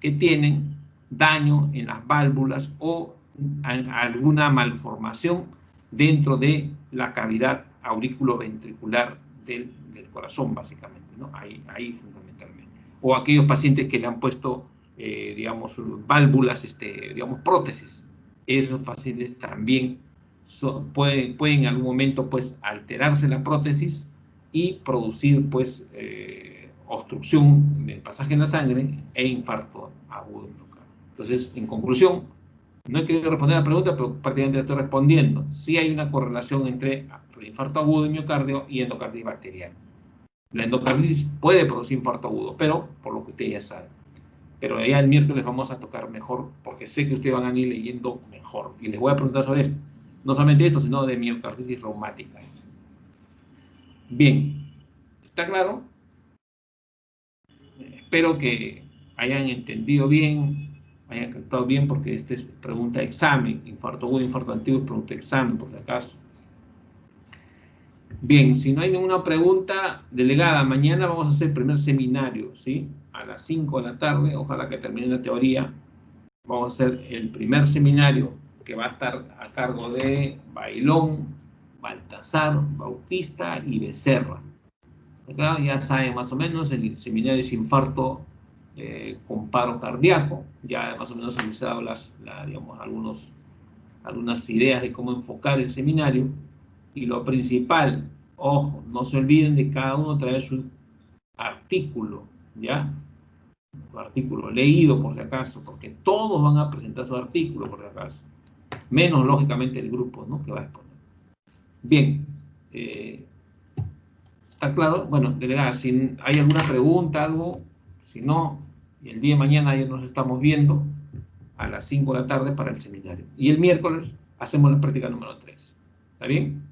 que tienen daño en las válvulas o alguna malformación dentro de la cavidad auriculoventricular del corazón, básicamente, ¿no? Ahí fundamentalmente. O aquellos pacientes que le han puesto, digamos, válvulas, digamos, prótesis. Esos pacientes también pueden en algún momento, pues, alterarse la prótesis y producir, pues, obstrucción del pasaje en la sangre e infarto agudo. Entonces, en conclusión, no he querido responder a la pregunta, pero prácticamente la estoy respondiendo. Sí hay una correlación entre el infarto agudo de miocardio y endocarditis bacteriana. La endocarditis puede producir infarto agudo, pero por lo que ustedes ya saben. Pero ya el miércoles vamos a tocar mejor, porque sé que ustedes van a ir leyendo mejor. Y les voy a preguntar sobre esto. No solamente esto, sino de miocarditis reumática. Bien, ¿está claro? Espero que hayan entendido bien, hayan captado bien, porque esta es pregunta de examen. Infarto agudo, infarto antiguo, pregunta de examen, por si acaso. Bien, si no hay ninguna pregunta, delegada, mañana vamos a hacer el primer seminario, ¿sí? A las 5 de la tarde, ojalá que termine la teoría. Vamos a hacer el primer seminario que va a estar a cargo de Bailón, Baltasar, Bautista y Becerra. ¿Verdad? Ya saben más o menos, el seminario es infarto con paro cardíaco. Ya más o menos se les ha dado digamos, algunas ideas de cómo enfocar el seminario. Y lo principal, ojo, no se olviden de cada uno traer su artículo, ¿ya? Su artículo leído por si acaso, porque todos van a presentar su artículo por si acaso. Menos, lógicamente, el grupo, ¿no? Que va a exponer. Bien. ¿Está claro? Bueno, delegada, si hay alguna pregunta, algo, si no, el día de mañana ya nos estamos viendo a las 5 de la tarde para el seminario. Y el miércoles hacemos la práctica número 3. ¿Está bien?